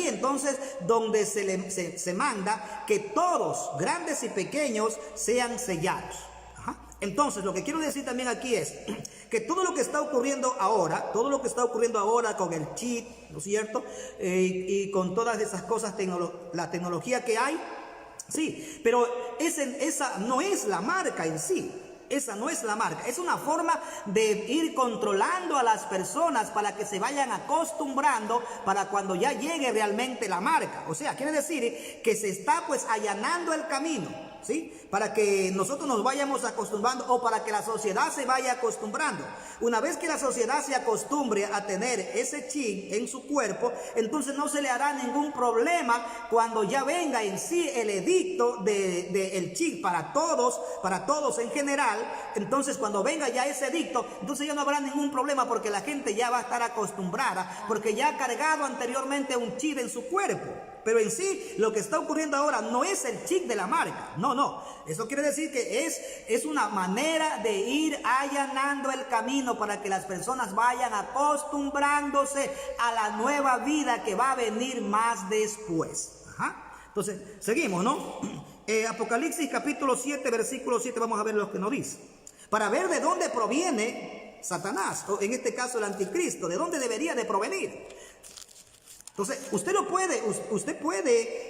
Speaker 2: entonces donde se manda que todos, grandes y pequeños, sean sellados. Ajá. Entonces, lo que quiero decir también aquí es que todo lo que está ocurriendo ahora con el chip, ¿no es cierto? Y con todas esas cosas, la tecnología que hay, sí, pero esa no es la marca en sí. Esa no es la marca, es una forma de ir controlando a las personas para que se vayan acostumbrando para cuando ya llegue realmente la marca. O sea, quiere decir que se está pues allanando el camino, ¿sí? Para que nosotros nos vayamos acostumbrando o para que la sociedad se vaya acostumbrando. Una vez que la sociedad se acostumbre a tener ese chip en su cuerpo, entonces no se le hará ningún problema cuando ya venga en sí el edicto del chip para todos en general. Entonces cuando venga ya ese edicto, entonces ya no habrá ningún problema porque la gente ya va a estar acostumbrada, porque ya ha cargado anteriormente un chip en su cuerpo. Pero en sí, lo que está ocurriendo ahora no es el chip de la marca. No. Eso quiere decir que es una manera de ir allanando el camino para que las personas vayan acostumbrándose a la nueva vida que va a venir más después. Ajá. Entonces, seguimos, ¿no? Apocalipsis capítulo 7, versículo 7, vamos a ver lo que nos dice. Para ver de dónde proviene Satanás, o en este caso el anticristo, de dónde debería de provenir. Entonces, usted puede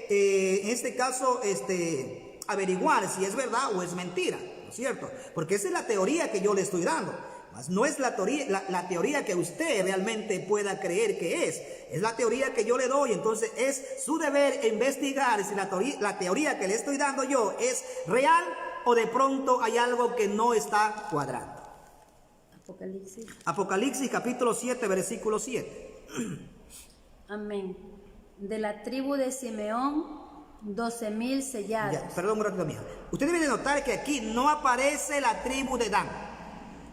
Speaker 2: en este caso, averiguar si es verdad o es mentira, ¿no es cierto? Porque esa es la teoría que yo le estoy dando. Mas no es la teoría que usted realmente pueda creer que es la teoría que yo le doy. Entonces es su deber investigar si la teoría que le estoy dando yo es real o de pronto hay algo que no está cuadrando. Apocalipsis capítulo 7, versículo 7.
Speaker 1: Amén. De la tribu de Simeón, 12,000 sellados.
Speaker 2: Ya, perdón un ratito, mija. Usted debe de notar que aquí no aparece la tribu de Dan.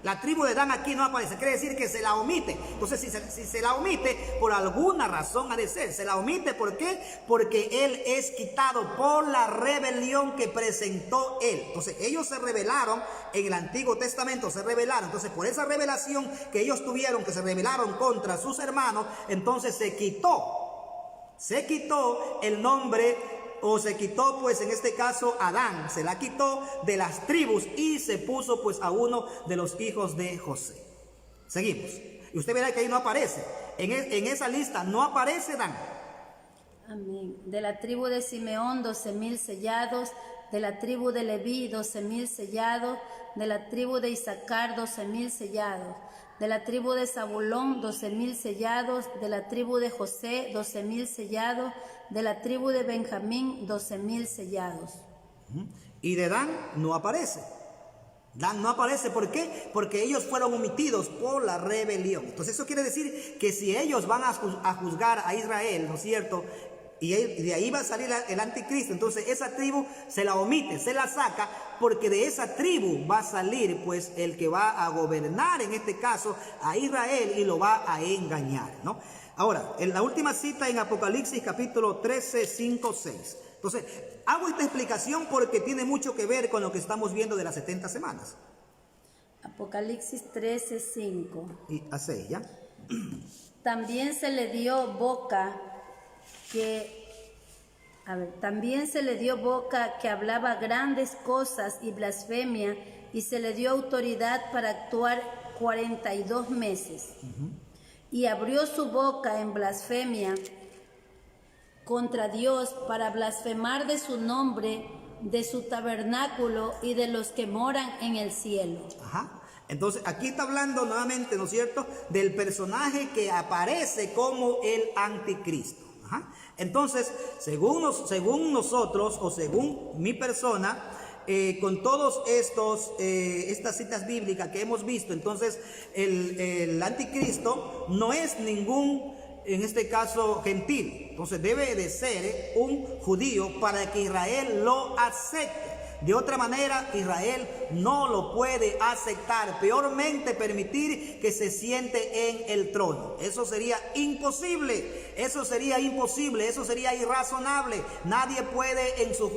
Speaker 2: La tribu de Dan aquí no aparece, quiere decir que se la omite. Entonces, si se la omite, por alguna razón ha de ser. Se la omite, ¿por qué? Porque él es quitado por la rebelión que presentó él. Entonces, ellos se rebelaron en el Antiguo Testamento, se rebelaron. Entonces, por esa rebelación que ellos tuvieron, que se rebelaron contra sus hermanos, entonces se quitó el nombre, o se quitó pues en este caso Adán, se la quitó de las tribus y se puso pues a uno de los hijos de José. Seguimos. Y usted verá que ahí no aparece. En esa lista no aparece Dan.
Speaker 1: Amén. De la tribu de Simeón, 12,000 sellados. De la tribu de Leví, 12,000 sellados. De la tribu de Isaacar, 12,000 sellados. De la tribu de Zabulón, 12,000 sellados. De la tribu de José, 12,000 sellados. De la tribu de Benjamín, 12,000 sellados.
Speaker 2: Y de Dan no aparece. Dan no aparece, ¿por qué? Porque ellos fueron omitidos por la rebelión. Entonces eso quiere decir que si ellos van a juzgar a Israel, ¿no es cierto? Y de ahí va a salir el anticristo. Entonces esa tribu se la omite, se la saca, porque de esa tribu va a salir pues el que va a gobernar, en este caso, a Israel, y lo va a engañar, ¿no? Ahora, en la última cita en Apocalipsis capítulo 13, 5, 6. Entonces, hago esta explicación porque tiene mucho que ver con lo que estamos viendo de las 70 semanas.
Speaker 1: Apocalipsis 13, 5.
Speaker 2: Y a 6, ¿ya?
Speaker 1: También se le dio boca que También se le dio boca que hablaba grandes cosas y blasfemia, y se le dio autoridad para actuar 42 meses. Y abrió su boca en blasfemia contra Dios para blasfemar de su nombre, de su tabernáculo y de los que moran en el cielo.
Speaker 2: Ajá. Entonces aquí está hablando nuevamente, ¿no es cierto?, del personaje que aparece como el anticristo. Ajá. Entonces, según nosotros, o según mi persona, con todos estas citas bíblicas que hemos visto, entonces el anticristo no es ningún, en este caso, gentil. Entonces debe de ser un judío para que Israel lo acepte. De otra manera, Israel no lo puede aceptar, peormente permitir que se siente en el trono. Eso sería imposible, eso sería irrazonable. Nadie puede en su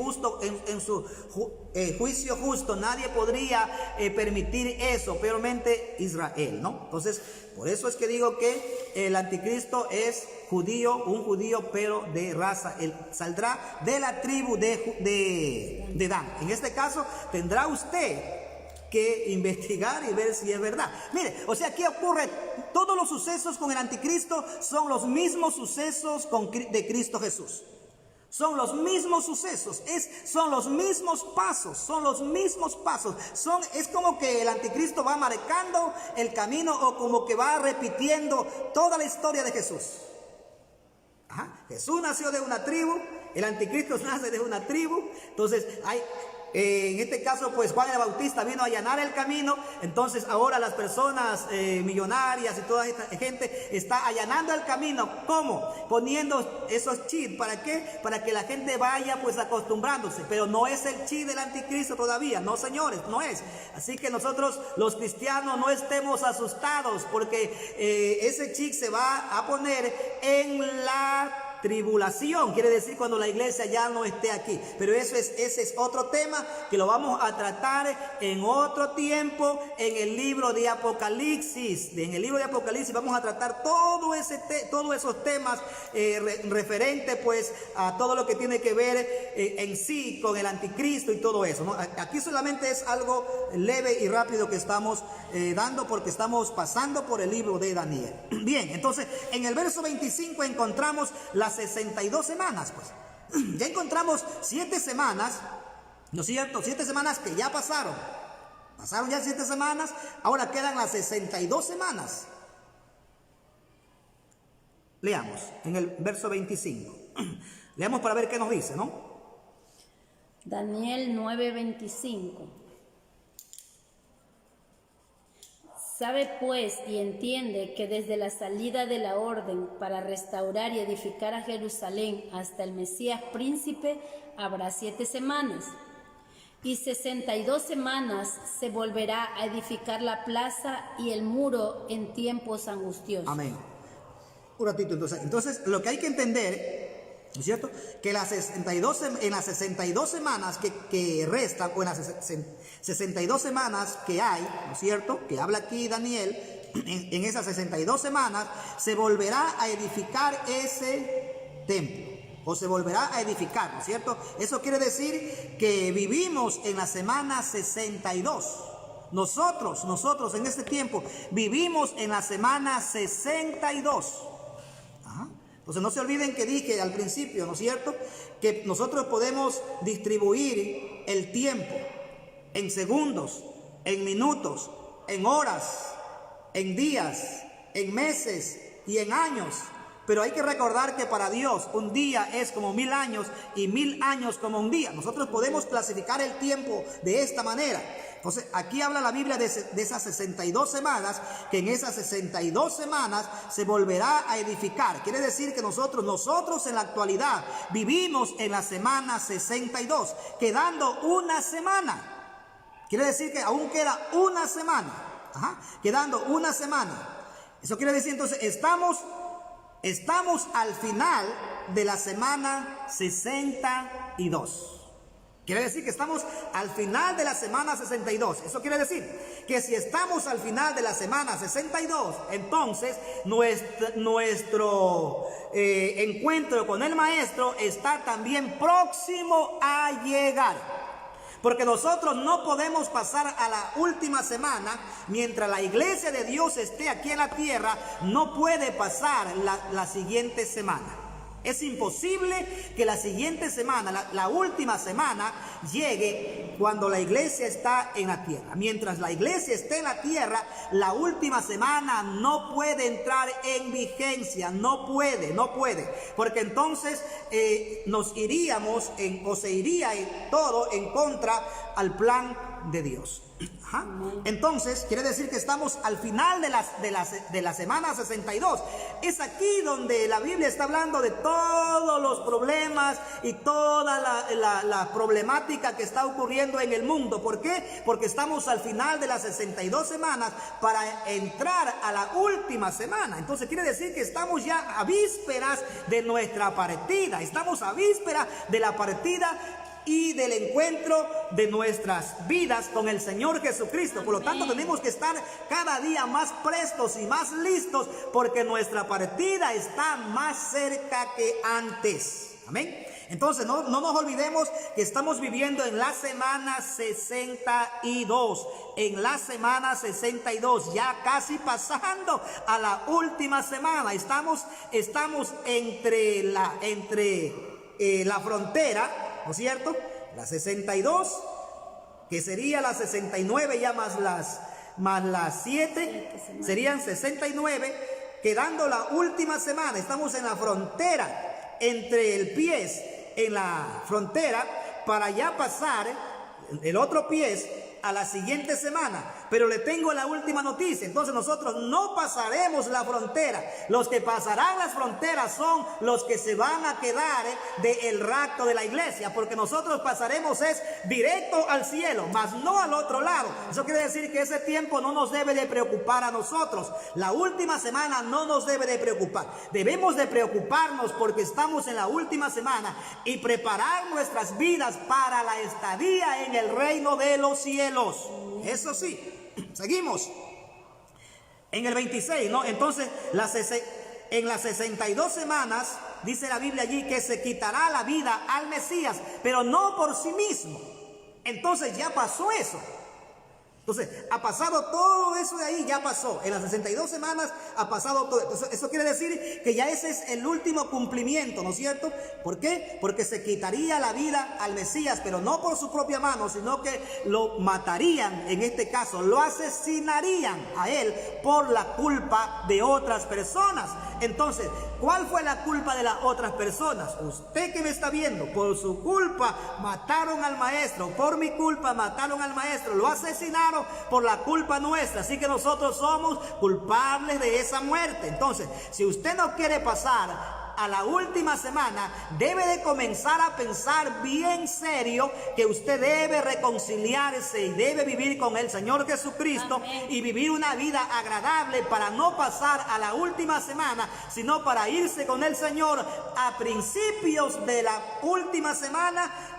Speaker 2: juicio justo, nadie podría permitir eso, peormente Israel, ¿no? Entonces, por eso es que digo que el anticristo es judío, un judío pero de raza. Él saldrá de la tribu de Dan. En este caso tendrá usted que investigar y ver si es verdad. Mire, o sea, ¿qué ocurre? Todos los sucesos con el anticristo son los mismos sucesos de Cristo Jesús. Son los mismos sucesos, son los mismos pasos, es como que el anticristo va marcando el camino, o como que va repitiendo toda la historia de Jesús. Ajá. Jesús nació de una tribu, el anticristo nace de una tribu. Entonces en este caso, pues Juan el Bautista vino a allanar el camino. Entonces ahora las personas millonarias y toda esta gente está allanando el camino. ¿Cómo? Poniendo esos chips. ¿Para qué? Para que la gente vaya pues acostumbrándose. Pero no es el chip del anticristo todavía. No, señores, no es. Así que nosotros los cristianos no estemos asustados, porque ese chip se va a poner en la tribulación, quiere decir cuando la iglesia ya no esté aquí. Pero ese es otro tema que lo vamos a tratar en otro tiempo en el libro de Apocalipsis. En el libro de Apocalipsis vamos a tratar todos esos temas referentes pues a todo lo que tiene que ver en sí con el anticristo y todo eso, ¿no? Aquí solamente es algo leve y rápido que estamos dando, porque estamos pasando por el libro de Daniel. Bien, entonces en el verso 25 encontramos las 62 semanas, pues. Ya encontramos 7 semanas, ¿no es cierto? 7 semanas que ya pasaron. Pasaron ya 7 semanas, ahora quedan las 62 semanas. Leamos en el verso 25. Leamos para ver qué nos dice, ¿no?
Speaker 1: Daniel 9:25. Sabe pues y entiende que desde la salida de la orden para restaurar y edificar a Jerusalén hasta el Mesías príncipe habrá 7 semanas, y 62 semanas se volverá a edificar la plaza y el muro en tiempos angustiosos.
Speaker 2: Amén. Un ratito, entonces lo que hay que entender, ¿no es cierto?, que en las 62 semanas que restan, o en las 62 semanas que hay, ¿no es cierto?, que habla aquí Daniel, en esas 62 semanas se volverá a edificar ese templo, o se volverá a edificar, ¿no es cierto? Eso quiere decir que vivimos en la semana 62. Nosotros en este tiempo vivimos en la semana 62. Entonces no se olviden que dije al principio, ¿no es cierto?, que nosotros podemos distribuir el tiempo en segundos, en minutos, en horas, en días, en meses y en años. Pero hay que recordar que para Dios un día es como 1000 años y 1000 años como un día. Nosotros podemos clasificar el tiempo de esta manera. Entonces aquí habla la Biblia de esas 62 semanas, que en esas 62 semanas se volverá a edificar. Quiere decir que nosotros en la actualidad vivimos en la semana 62, quedando una semana. Quiere decir que aún queda una semana, quedando una semana. Eso quiere decir entonces estamos al final de la semana 62. Quiere decir que estamos al final de la semana 62. Eso quiere decir que si estamos al final de la semana 62, entonces nuestro encuentro con el Maestro está también próximo a llegar. Porque nosotros no podemos pasar a la última semana mientras la iglesia de Dios esté aquí en la tierra. No puede pasar la siguiente semana. Es imposible que la siguiente semana, la última semana, llegue cuando la iglesia está en la tierra. Mientras la iglesia esté en la tierra, la última semana no puede entrar en vigencia. No puede. Porque entonces nos iríamos, o se iría todo en contra al plan de Dios. Ajá. Entonces quiere decir que estamos al final de la semana 62. Es aquí donde la Biblia está hablando de todos los problemas y toda la problemática que está ocurriendo en el mundo. ¿Por qué? Porque estamos al final de las 62 semanas para entrar a la última semana. Entonces quiere decir que estamos ya a vísperas de nuestra partida. Estamos a vísperas de la partida y del encuentro de nuestras vidas con el Señor Jesucristo. Por lo tanto, tenemos que estar cada día más prestos y más listos, porque nuestra partida está más cerca que antes. Amén. Entonces, no nos olvidemos que estamos viviendo en la semana 62. En la semana 62, ya casi pasando a la última semana. Estamos entre la frontera, ¿no es cierto? La 62, que sería la 69 ya más las 7, serían 69, quedando la última semana. Estamos en la frontera, entre el pie en la frontera, para ya pasar el otro pie a la siguiente semana. Pero le tengo la última noticia. Entonces nosotros no pasaremos la frontera. Los que pasarán las fronteras son los que se van a quedar del rapto de la iglesia, porque nosotros pasaremos directo al cielo, mas no al otro lado. Eso quiere decir que ese tiempo no nos debe de preocupar a nosotros. La última semana no nos debe de preocupar. Debemos de preocuparnos porque estamos en la última semana y preparar nuestras vidas para la estadía en el reino de los cielos. Eso sí. Seguimos en el 26, ¿no? Entonces, en las 62 semanas, dice la Biblia allí, que se quitará la vida al Mesías, pero no por sí mismo. Entonces ya pasó eso. Entonces, ha pasado todo eso de ahí, ya pasó. En las 62 semanas ha pasado todo. Entonces, eso quiere decir que ya ese es el último cumplimiento, ¿no es cierto? ¿Por qué? Porque se quitaría la vida al Mesías, pero no por su propia mano, sino que lo matarían, en este caso, lo asesinarían a él por la culpa de otras personas. Entonces, ¿cuál fue la culpa de las otras personas? Usted que me está viendo, por su culpa mataron al maestro, por mi culpa mataron al maestro, lo asesinaron por la culpa nuestra, así que nosotros somos culpables de esa muerte. Entonces, si usted no quiere pasar a la última semana, debe de comenzar a pensar bien serio que usted debe reconciliarse y debe vivir con el Señor Jesucristo. Amén. Y vivir una vida agradable para no pasar a la última semana, sino para irse con el Señor a principios de la última semana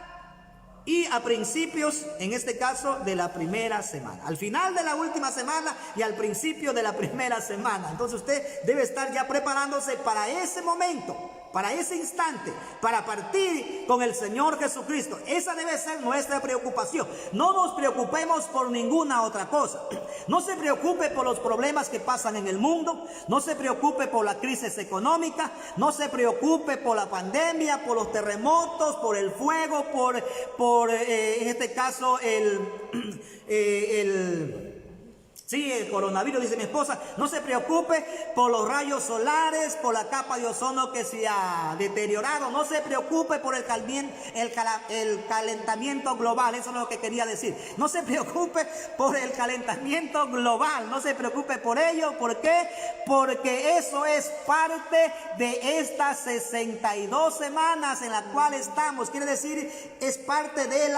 Speaker 2: y a principios, en este caso, de la primera semana. Al final de la última semana y al principio de la primera semana. Entonces usted debe estar ya preparándose para ese momento, para ese instante, para partir con el Señor Jesucristo. Esa debe ser nuestra preocupación. No nos preocupemos por ninguna otra cosa. No se preocupe por los problemas que pasan en el mundo. No se preocupe por la crisis económica. No se preocupe por la pandemia, por los terremotos, por el fuego, por en este caso el coronavirus, dice mi esposa. No se preocupe por los rayos solares, por la capa de ozono que se ha deteriorado. No se preocupe por el calentamiento global. Eso es lo que quería decir. No se preocupe por el calentamiento global. No se preocupe por ello. ¿Por qué? Porque eso es parte de estas 62 semanas en las cuales estamos. Quiere decir, es parte de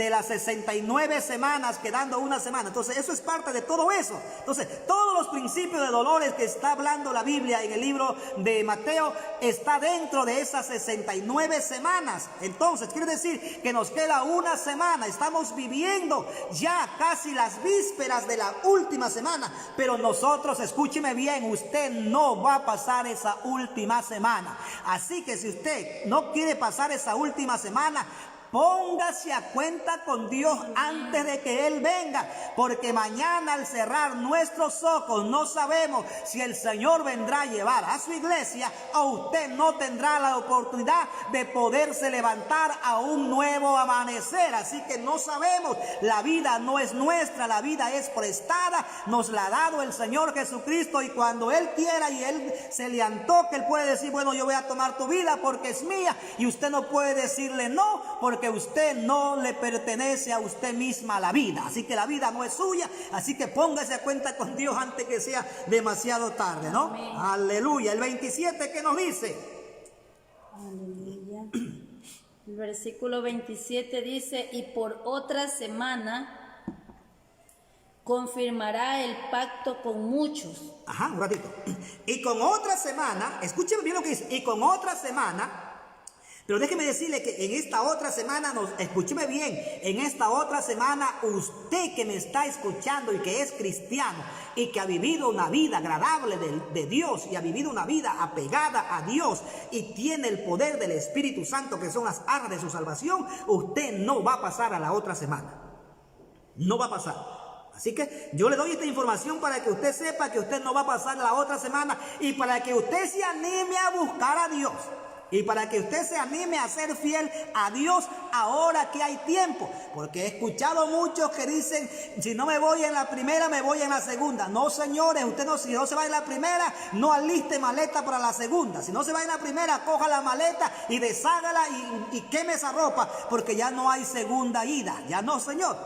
Speaker 2: las 69 semanas, quedando una semana. Entonces, eso es parte trata de todo eso. Entonces, todos los principios de dolores que está hablando la Biblia en el libro de Mateo está dentro de esas 69 semanas. Entonces, quiere decir que nos queda una semana. Estamos viviendo ya casi las vísperas de la última semana. Pero nosotros, escúcheme bien, usted no va a pasar esa última semana. Así que si usted no quiere pasar esa última semana, póngase a cuenta con Dios antes de que Él venga, porque mañana al cerrar nuestros ojos no sabemos si el Señor vendrá a llevar a su iglesia o usted no tendrá la oportunidad de poderse levantar a un nuevo amanecer. Así que no sabemos, la vida no es nuestra, la vida es prestada, nos la ha dado el Señor Jesucristo, y cuando Él quiera y Él se le antoque, Él puede decir, bueno, yo voy a tomar tu vida porque es mía, y usted no puede decirle no, porque usted no le pertenece a usted misma la vida. Así que la vida no es suya. Así que póngase a cuenta con Dios antes que sea demasiado tarde, ¿no? Amén. Aleluya. El 27, ¿qué nos dice?
Speaker 1: Aleluya. El versículo 27 dice, y por otra semana confirmará el pacto con muchos.
Speaker 2: Ajá, un ratito. Y con otra semana, escúcheme bien lo que dice, y con otra semana. Pero déjeme decirle que en esta otra semana, escúcheme bien, en esta otra semana usted que me está escuchando y que es cristiano y que ha vivido una vida agradable de Dios y ha vivido una vida apegada a Dios y tiene el poder del Espíritu Santo, que son las arras de su salvación, usted no va a pasar a la otra semana. No va a pasar. Así que yo le doy esta información para que usted sepa que usted no va a pasar la otra semana y para que usted se anime a buscar a Dios. Y para que usted se anime a ser fiel a Dios ahora que hay tiempo. Porque he escuchado muchos que dicen, si no me voy en la primera, me voy en la segunda. No, señores, usted no, si no se va en la primera, no aliste maleta para la segunda. Si no se va en la primera, coja la maleta y deshágala y queme esa ropa, porque ya no hay segunda ida. Ya no, señor.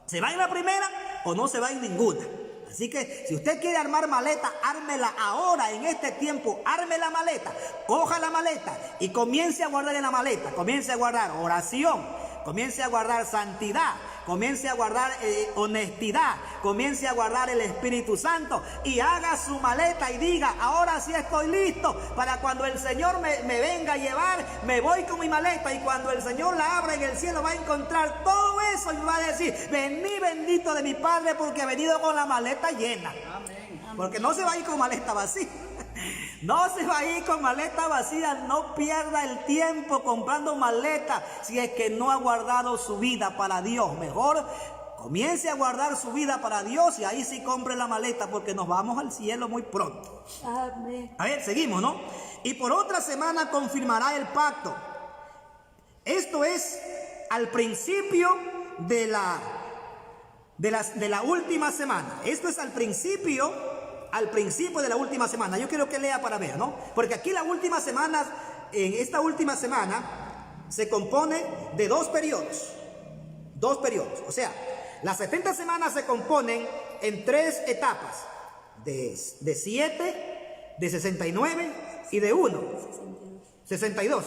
Speaker 2: ¿Se va en la primera o no se va en ninguna? Así que si usted quiere armar maleta, ármela ahora, en este tiempo, arme la maleta, coja la maleta y comience a guardar en la maleta, comience a guardar oración, comience a guardar santidad, comience a guardar honestidad, comience a guardar el Espíritu Santo y haga su maleta y diga, ahora sí estoy listo para cuando el Señor me venga a llevar, me voy con mi maleta, y cuando el Señor la abra en el cielo va a encontrar todo eso y va a decir, vení bendito de mi Padre porque he venido con la maleta llena. Amén. Porque no se va a ir con maleta vacía. No se va a ir con maleta vacía, no pierda el tiempo comprando maleta si es que no ha guardado su vida para Dios. Mejor comience a guardar su vida para Dios y ahí sí compre la maleta, porque nos vamos al cielo muy pronto. Amén. A ver, seguimos, ¿no? Y por otra semana confirmará el pacto. Esto es al principio de la última semana. Esto es al principio de la última semana. Yo quiero que lea para ver, ¿no? Porque aquí la última semana, en esta última semana, se compone de dos periodos. Dos periodos. O sea, las 70 semanas se componen en tres etapas. De 7, de 69 y de 1. 62.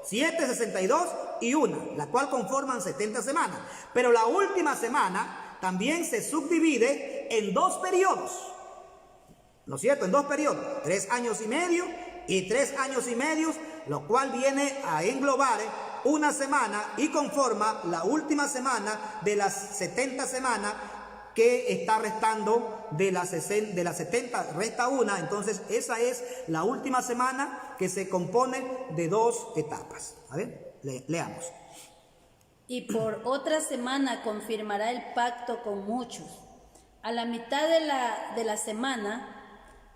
Speaker 2: 7, 62 y 1, la cual conforman 70 semanas. Pero la última semana también se subdivide en dos periodos, ¿no es cierto? En dos periodos, 3 años y medio y 3 años y medio, lo cual viene a englobar una semana y conforma la última semana de las 70 semanas que está restando de las 70, resta una. Entonces esa es la última semana que se compone de dos etapas. A ver, leamos.
Speaker 1: Y por otra semana confirmará el pacto con muchos. A la mitad de la semana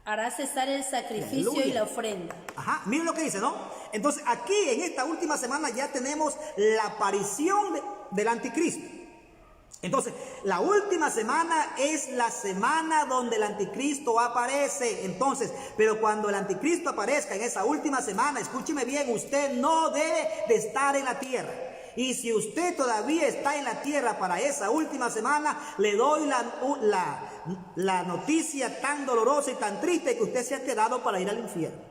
Speaker 1: hará cesar el sacrificio. Aleluya. Y la ofrenda.
Speaker 2: Ajá, miren lo que dice, ¿no? Entonces aquí en esta última semana ya tenemos la aparición del anticristo. Entonces, la última semana es la semana donde el anticristo aparece. Entonces, pero cuando el anticristo aparezca en esa última semana, escúcheme bien, usted no debe de estar en la tierra. Y si usted todavía está en la tierra para esa última semana, le doy la noticia tan dolorosa y tan triste que usted se ha quedado para ir al infierno.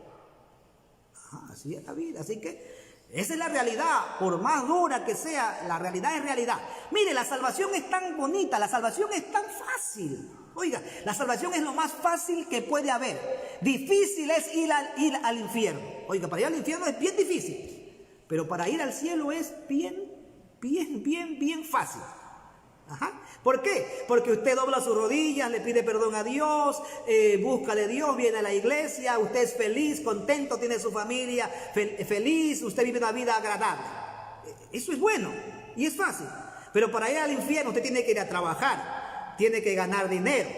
Speaker 2: Así es la vida. Así que Esa es la realidad, por más dura que sea, la realidad es realidad. Mire, la salvación es tan bonita, la salvación es tan fácil. Oiga, la salvación es lo más fácil que puede haber. Difícil es ir al infierno. Oiga, para ir al infierno es bien difícil, pero para ir al cielo es bien fácil. Ajá. ¿Por qué? Porque usted dobla sus rodillas, le pide perdón a Dios, busca de Dios, viene a la iglesia, usted es feliz, contento, tiene su familia feliz, usted vive una vida agradable. Eso es bueno y es fácil. Pero para ir al infierno usted tiene que ir a trabajar, tiene que ganar dinero,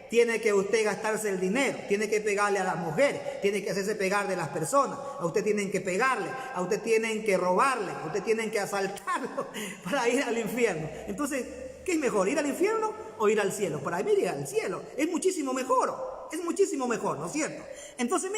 Speaker 2: tiene que usted gastarse el dinero, tiene que pegarle a las mujeres, tiene que hacerse pegar de las personas, a usted tienen que pegarle, a usted tienen que robarle, a usted tienen que asaltarlo para ir al infierno. Entonces, ¿qué es mejor, ir al infierno o ir al cielo? Para mí ir al cielo es muchísimo mejor, ¿no es cierto? Entonces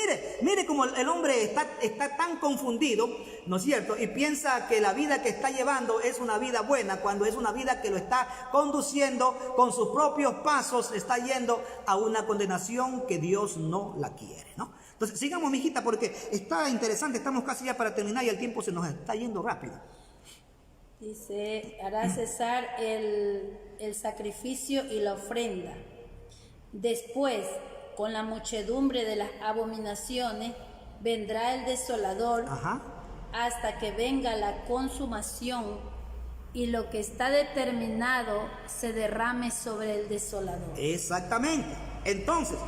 Speaker 2: mire cómo el hombre está tan confundido, ¿no es cierto? Y piensa que la vida que está llevando es una vida buena, cuando es una vida que lo está conduciendo con sus propios pasos, está yendo a una condenación que Dios no la quiere, ¿no? Entonces sigamos, mijita, porque está interesante, estamos casi ya para terminar y el tiempo se nos está yendo rápido.
Speaker 1: Dice, hará cesar el sacrificio y la ofrenda. Después, con la muchedumbre de las abominaciones, vendrá el desolador.
Speaker 2: Ajá.
Speaker 1: Hasta que venga la consumación y lo que está determinado se derrame sobre el desolador.
Speaker 2: Exactamente. Entonces,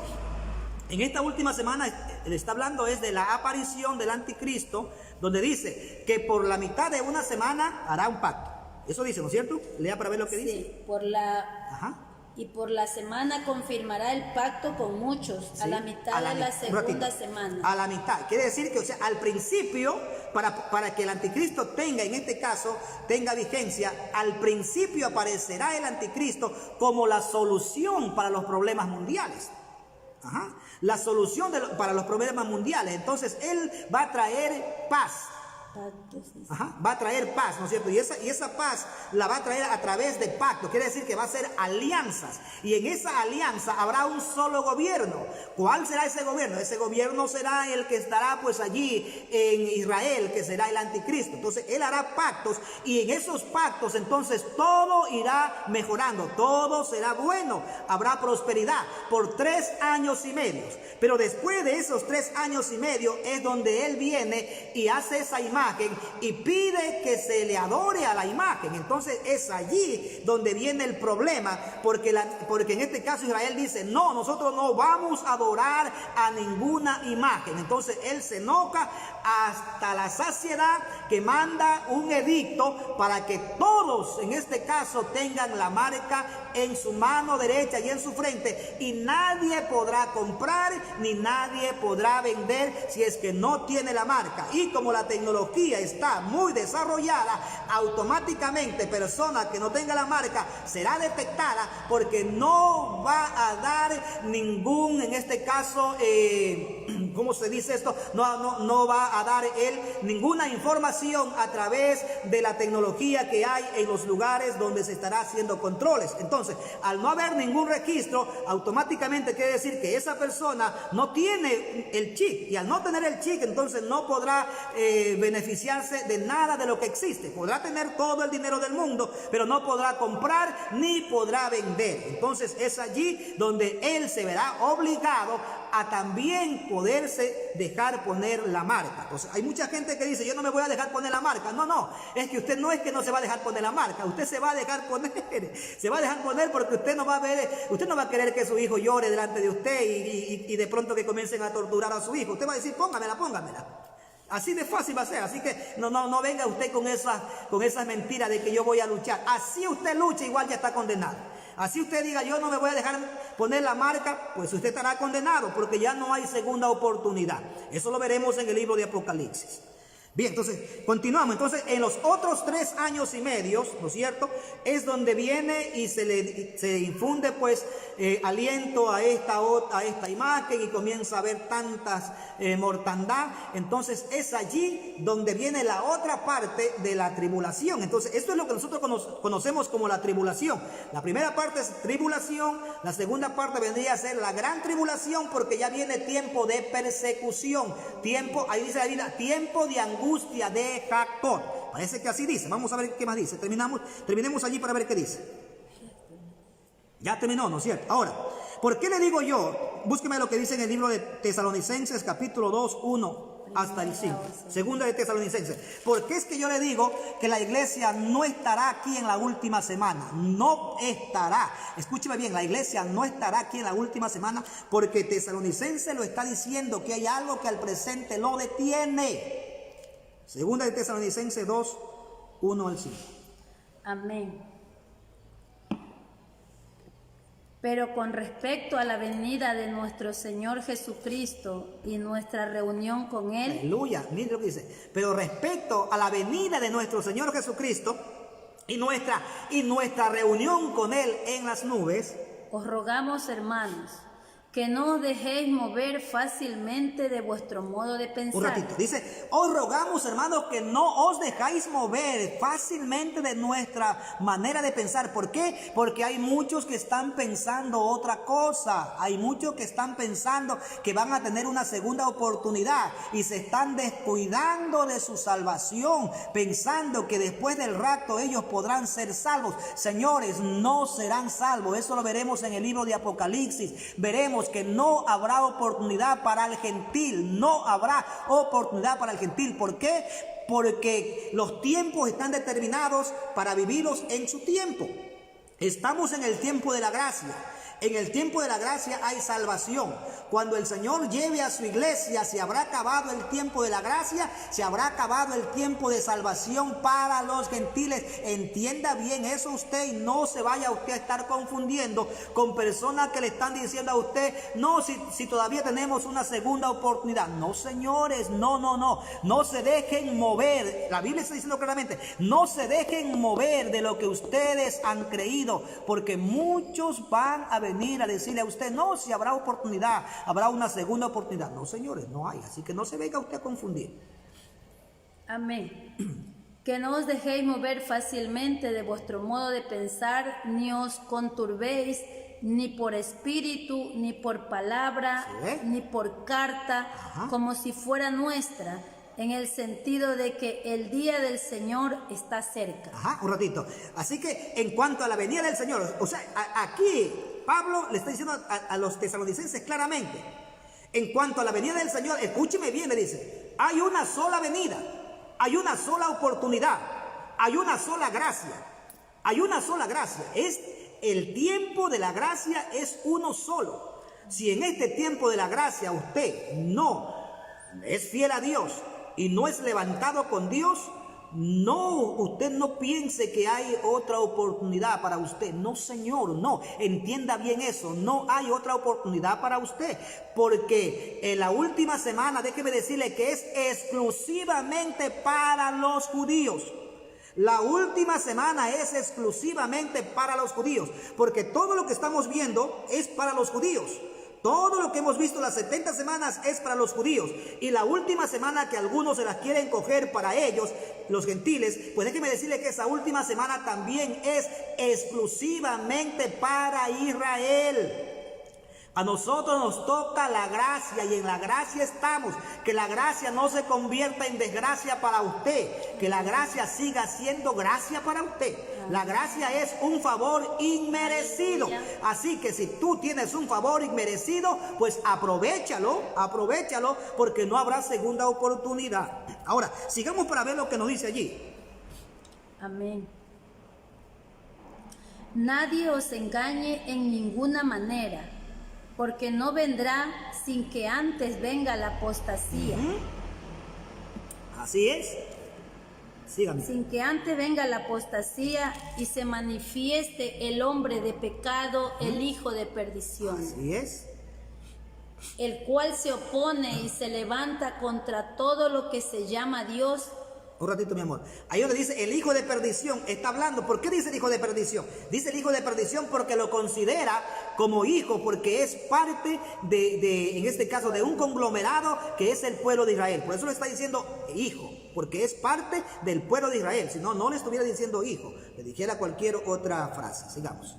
Speaker 2: en esta última semana le está hablando es de la aparición del anticristo, donde dice que por la mitad de una semana hará un pacto. Eso dice, ¿no es cierto? Lea para ver lo que dice.
Speaker 1: Sí, y por la semana confirmará el pacto con muchos, sí, a la mitad de la segunda semana. A la mitad,
Speaker 2: quiere decir que, o sea, al principio, para que el anticristo tenga, en este caso, tenga vigencia, al principio aparecerá el anticristo como la solución para los problemas mundiales. Ajá. La solución para los problemas mundiales. Entonces él va a traer paz. Ajá, va a traer paz, ¿no es cierto? Y esa paz la va a traer a través de pacto. Quiere decir que va a ser alianzas. Y en esa alianza habrá un solo gobierno. ¿Cuál será ese gobierno? Ese gobierno será el que estará pues allí en Israel, que será el anticristo. Entonces él hará pactos y en esos pactos entonces todo irá mejorando, todo será bueno, habrá prosperidad por 3 años y medio. Pero después de esos 3 años y medio es donde él viene y hace esa imagen y pide que se le adore a la imagen. Entonces es allí donde viene el problema, porque en este caso Israel dice, no, nosotros no vamos a adorar a ninguna imagen. Entonces él se enoja hasta la saciedad, que manda un edicto para que todos en este caso tengan la marca en su mano derecha y en su frente, y nadie podrá comprar ni nadie podrá vender si es que no tiene la marca. Y como la tecnología está muy desarrollada, automáticamente persona que no tenga la marca será detectada, porque no va a dar ningún, en este caso, ¿cómo se dice esto? No va a dar él ninguna información a través de la tecnología que hay en los lugares donde se estará haciendo controles. Entonces, al no haber ningún registro, automáticamente quiere decir que esa persona no tiene el chip, y al no tener el chip, entonces no podrá beneficiarse de nada de lo que existe. Podrá tener todo el dinero del mundo, pero no podrá comprar ni podrá vender. Entonces es allí donde él se verá obligado a también poderse dejar poner la marca. Entonces hay mucha gente que dice, yo no me voy a dejar poner la marca. No, es que usted no es que no se va a dejar poner la marca, usted se va a dejar poner, porque usted no va a querer que su hijo llore delante de usted y de pronto que comiencen a torturar a su hijo. Usted va a decir, póngamela. Así de fácil va a ser. Así que no venga usted con esas mentiras de que yo voy a luchar. Así usted lucha, igual ya está condenado. Así usted diga, yo no me voy a dejar poner la marca, pues usted estará condenado, porque ya no hay segunda oportunidad. Eso lo veremos en el libro de Apocalipsis. Bien, entonces, continuamos. Entonces, en los otros 3 años y medio, ¿no es cierto?, es donde viene y se infunde, pues, aliento a esta imagen, y comienza a haber tantas mortandad. Entonces, es allí donde viene la otra parte de la tribulación. Entonces, esto es lo que nosotros conocemos como la tribulación. La primera parte es tribulación, la segunda parte vendría a ser la gran tribulación, porque ya viene tiempo de persecución, ahí dice la Biblia, tiempo de angustia angustia de Jacob. Parece que así dice. Vamos a ver qué más dice. Terminemos allí para ver qué dice. Ya terminó, ¿no es cierto? Ahora, ¿por qué le digo yo? Búsqueme lo que dice en el libro de Tesalonicenses, capítulo 2, 1 hasta el 5. Segunda de Tesalonicenses. ¿Por qué es que yo le digo que la iglesia no estará aquí en la última semana? No estará. Escúcheme bien, la iglesia no estará aquí en la última semana porque Tesalonicenses lo está diciendo que hay algo que al presente lo detiene. Segunda de Tesalonicenses 2, 1 al 5.
Speaker 1: Amén. Pero con respecto a la venida de nuestro Señor Jesucristo y nuestra reunión con Él.
Speaker 2: Aleluya, mire lo que dice. Pero respecto a la venida de nuestro Señor Jesucristo y nuestra reunión con Él en las nubes.
Speaker 1: Os rogamos, hermanos, que no os dejéis mover fácilmente de vuestro modo de pensar.
Speaker 2: Un ratito, dice, os rogamos, hermanos, que no os dejáis mover fácilmente de nuestra manera de pensar. ¿Por qué? Porque hay muchos que están pensando otra cosa. Hay muchos que están pensando que van a tener una segunda oportunidad y se están descuidando de su salvación, pensando que después del rapto ellos podrán ser salvos. Señores, no serán salvos. Eso lo veremos en el libro de Apocalipsis. Veremos que no habrá oportunidad para el gentil, no habrá oportunidad para el gentil. ¿Por qué? Porque los tiempos están determinados para vivirlos en su tiempo. Estamos en el tiempo de la gracia. En el tiempo de la gracia hay salvación. Cuando el Señor lleve a su iglesia, se habrá acabado el tiempo de la gracia, se habrá acabado el tiempo de salvación para los gentiles. Entienda bien eso usted y no se vaya usted a estar confundiendo con personas que le están diciendo a usted, no, si todavía tenemos una segunda oportunidad. No, señores, no se dejen mover. La Biblia está diciendo claramente, no se dejen mover de lo que ustedes han creído, porque muchos van a venir a decirle a usted, no, si habrá oportunidad, habrá una segunda oportunidad. No, señores, no hay, así que no se venga usted a confundir.
Speaker 1: Amén. Que no os dejéis mover fácilmente de vuestro modo de pensar, ni os conturbéis, ni por espíritu, ni por palabra, ni por carta, como si fuera nuestra, en el sentido de que el día del Señor está cerca.
Speaker 2: Un ratito. Así que en cuanto a la venida del Señor, o sea, aquí Pablo le está diciendo a los tesalonicenses claramente, en cuanto a la venida del Señor, escúcheme bien, le dice, hay una sola venida, hay una sola oportunidad, hay una sola gracia, hay una sola gracia. Es el tiempo de la gracia es uno solo. Si en este tiempo de la gracia usted no es fiel a Dios y no es levantado con Dios, no, usted no piense que hay otra oportunidad para usted. No, señor, no. Entienda bien eso. No hay otra oportunidad para usted. Porque en la última semana, déjeme decirle que es exclusivamente para los judíos. La última semana es exclusivamente para los judíos. Porque todo lo que estamos viendo es para los judíos. Todo lo que hemos visto las 70 semanas es para los judíos. Y la última semana que algunos se las quieren coger para ellos, los gentiles, pues déjeme decirle que esa última semana también es exclusivamente para Israel. A nosotros nos toca la gracia y en la gracia estamos. Que la gracia no se convierta en desgracia para usted. Que la gracia siga siendo gracia para usted. La gracia es un favor inmerecido. Así que si tú tienes un favor inmerecido, pues aprovéchalo porque no habrá segunda oportunidad. Ahora, sigamos para ver lo que nos dice allí.
Speaker 1: Amén. Nadie os engañe en ninguna manera, porque no vendrá sin que antes venga la apostasía.
Speaker 2: Así es. Sígame.
Speaker 1: Sin que antes venga la apostasía y se manifieste el hombre de pecado, el hijo de perdición.
Speaker 2: Así es.
Speaker 1: El cual se opone y se levanta contra todo lo que se llama Dios.
Speaker 2: Un ratito, mi amor. Ahí donde dice el hijo de perdición, está hablando. ¿Por qué dice el hijo de perdición? Dice el hijo de perdición porque lo considera como hijo, porque es parte en este caso, de un conglomerado que es el pueblo de Israel. Por eso le está diciendo hijo, porque es parte del pueblo de Israel. Si no, no le estuviera diciendo hijo, le dijera cualquier otra frase. Sigamos.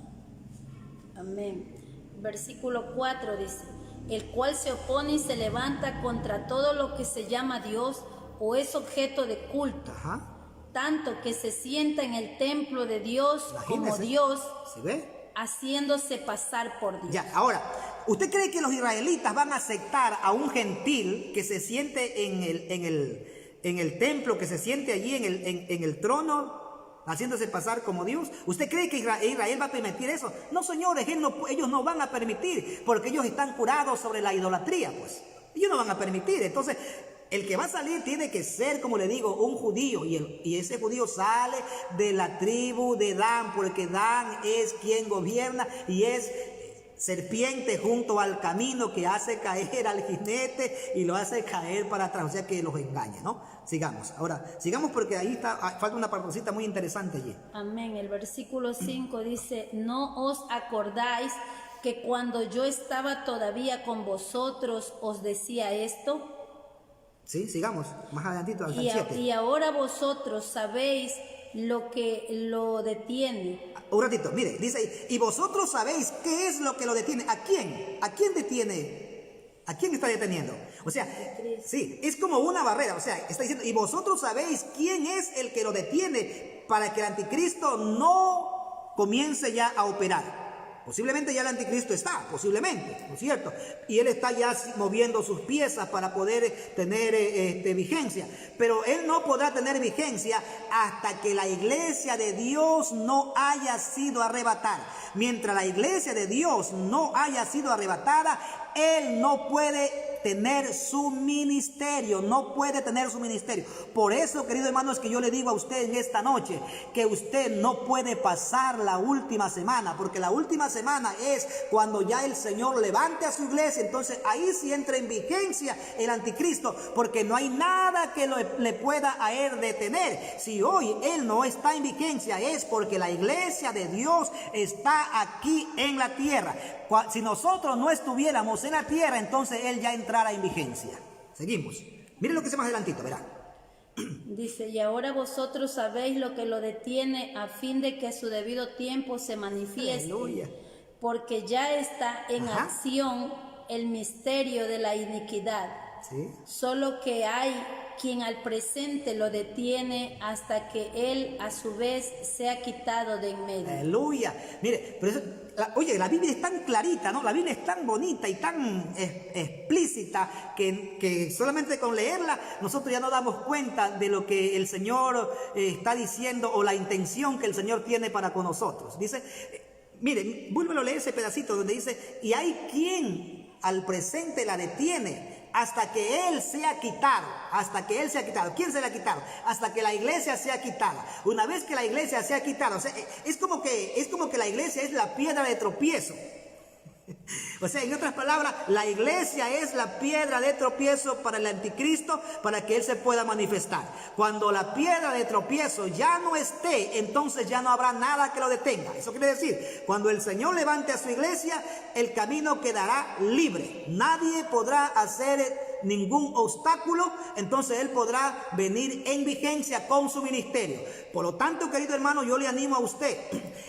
Speaker 1: Amén. Versículo 4 dice, el cual se opone y se levanta contra todo lo que se llama Dios, o es objeto de culto,
Speaker 2: Ajá.
Speaker 1: tanto que se sienta en el templo de Dios como
Speaker 2: Imagínese.
Speaker 1: Dios,
Speaker 2: ¿Sí ve?
Speaker 1: haciéndose pasar por Dios.
Speaker 2: Ya, ahora, ¿usted cree que los israelitas van a aceptar a un gentil que se siente en el templo, que se siente allí en el trono, haciéndose pasar como Dios? ¿Usted cree que Israel va a permitir eso? No, señores, ellos no van a permitir, porque ellos están curados sobre la idolatría, pues. Ellos no van a permitir. Entonces, el que va a salir tiene que ser, como le digo, un judío. Y ese judío sale de la tribu de Dan, porque Dan es quien gobierna y es serpiente junto al camino que hace caer al jinete y lo hace caer para atrás, o sea que los engaña, ¿no? Sigamos, ahora, sigamos porque ahí falta una partecita muy interesante allí.
Speaker 1: Amén. El versículo 5 dice, no os acordáis que cuando yo estaba todavía con vosotros os decía esto.
Speaker 2: Sí, sigamos, más adelantito al 7.
Speaker 1: Y ahora vosotros sabéis lo que lo detiene.
Speaker 2: Un ratito, mire, dice, y vosotros sabéis qué es lo que lo detiene. ¿A quién? ¿A quién detiene? ¿A quién está deteniendo? O sea, sí, es como una barrera. O sea, está diciendo, y vosotros sabéis quién es el que lo detiene para que el anticristo no comience ya a operar. Posiblemente ya el anticristo está, posiblemente, ¿no es cierto? Y él está ya moviendo sus piezas para poder tener vigencia. Pero él no podrá tener vigencia hasta que la iglesia de Dios no haya sido arrebatada. Mientras la iglesia de Dios no haya sido arrebatada, él no puede tener su ministerio, no puede tener su ministerio. Por eso, querido hermano, es que yo le digo a usted en esta noche que usted no puede pasar la última semana, porque la última semana es cuando ya el Señor levante a su iglesia. Entonces ahí sí entra en vigencia el anticristo, porque no hay nada que le pueda a él detener. Si hoy él no está en vigencia, es porque la iglesia de Dios está aquí en la tierra. Si nosotros no estuviéramos en la tierra, entonces él ya entrara en vigencia. Seguimos. Miren lo que dice más adelantito, verá.
Speaker 1: Dice, y ahora vosotros sabéis lo que lo detiene a fin de que a su debido tiempo se manifieste.
Speaker 2: Aleluya.
Speaker 1: Porque ya está en acción el misterio de la iniquidad.
Speaker 2: Sí.
Speaker 1: Solo que hay quien al presente lo detiene hasta que él a su vez sea quitado de en medio.
Speaker 2: Aleluya. Mire, pero oye, la Biblia es tan clarita, ¿no? La Biblia es tan bonita y tan explícita que solamente con leerla nosotros ya nos damos cuenta de lo que el Señor está diciendo o la intención que el Señor tiene para con nosotros. Dice, miren, vuélvelo a leer ese pedacito donde dice, y hay quien al presente la detiene hasta que él sea quitado, hasta que él sea quitado. ¿Quién será quitado? Hasta que la iglesia sea quitada. Una vez que la iglesia sea quitada, o sea, es como que la iglesia es la piedra de tropiezo. O sea, en otras palabras, la iglesia es la piedra de tropiezo para el anticristo, para que él se pueda manifestar. Cuando la piedra de tropiezo ya no esté, entonces ya no habrá nada que lo detenga. Eso quiere decir, cuando el Señor levante a su iglesia, el camino quedará libre. Nadie podrá hacer ningún obstáculo, entonces él podrá venir en vigencia con su ministerio. Por lo tanto, querido hermano, yo le animo a usted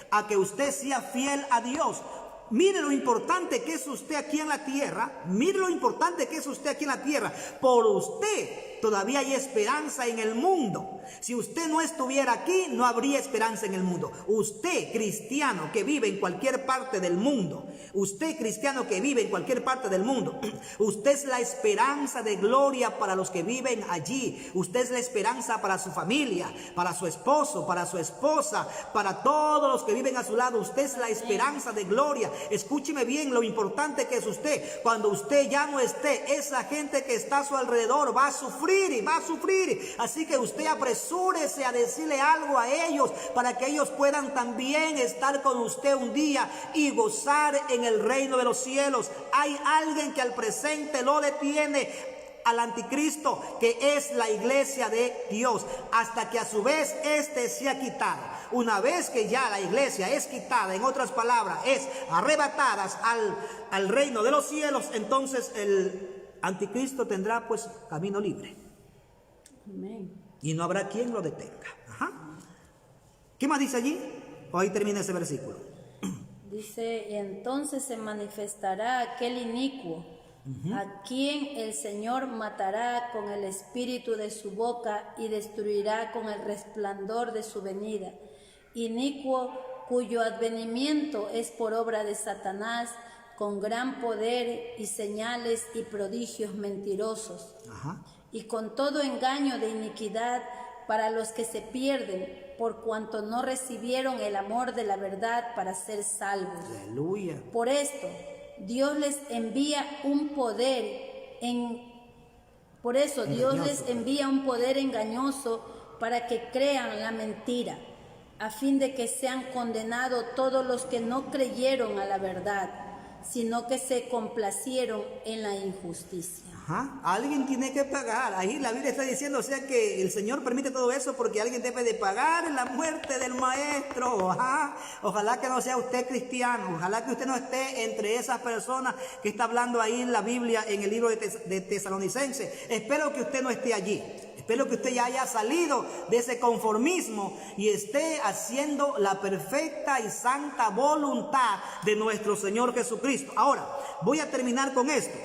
Speaker 2: a que usted sea fiel a Dios. Mire lo importante que es usted aquí en la tierra. Mire lo importante que es usted aquí en la tierra. Por usted todavía hay esperanza en el mundo. Si usted no estuviera aquí, no habría esperanza en el mundo. Usted, cristiano que vive en cualquier parte del mundo, usted, cristiano que vive en cualquier parte del mundo, usted es la esperanza de gloria para los que viven allí. Usted es la esperanza para su familia, para su esposo, para su esposa, para todos los que viven a su lado. Usted es la esperanza de gloria. Escúcheme bien lo importante que es usted. Cuando usted ya no esté, esa gente que está a su alrededor va a sufrir y va a sufrir. Así que usted apresúrese a decirle algo a ellos para que ellos puedan también estar con usted un día y gozar en el reino de los cielos. Hay alguien que al presente lo detiene al anticristo, que es la iglesia de Dios, hasta que a su vez este sea quitado. Una vez que ya la iglesia es quitada, en otras palabras, es arrebatadas al reino de los cielos, entonces el anticristo tendrá pues camino libre.
Speaker 1: Amén.
Speaker 2: Y no habrá quien lo detenga. Ajá. ¿Qué más dice allí? O ahí termina ese versículo.
Speaker 1: Dice, entonces se manifestará aquel inicuo, a quien el Señor matará con el espíritu de su boca y destruirá con el resplandor de su venida. Inicuo, cuyo advenimiento es por obra de Satanás, con gran poder y señales y prodigios mentirosos, y con todo engaño de iniquidad para los que se pierden, por cuanto no recibieron el amor de la verdad para ser salvos.
Speaker 2: Aleluya.
Speaker 1: Por esto, Dios les envía un poder engañoso para que crean la mentira, a fin de que sean condenados todos los que no creyeron a la verdad, sino que se complacieron en la injusticia.
Speaker 2: Alguien tiene que pagar. Ahí la Biblia está diciendo, o sea, que el Señor permite todo eso porque alguien debe de pagar la muerte del maestro. Ojalá que no sea usted cristiano, ojalá que usted no esté entre esas personas que está hablando ahí en la Biblia, en el libro de Tesalonicenses. Espero que usted no esté allí. Espero que usted ya haya salido de ese conformismo y esté haciendo la perfecta y santa voluntad de nuestro Señor Jesucristo. Ahora, voy a terminar con esto.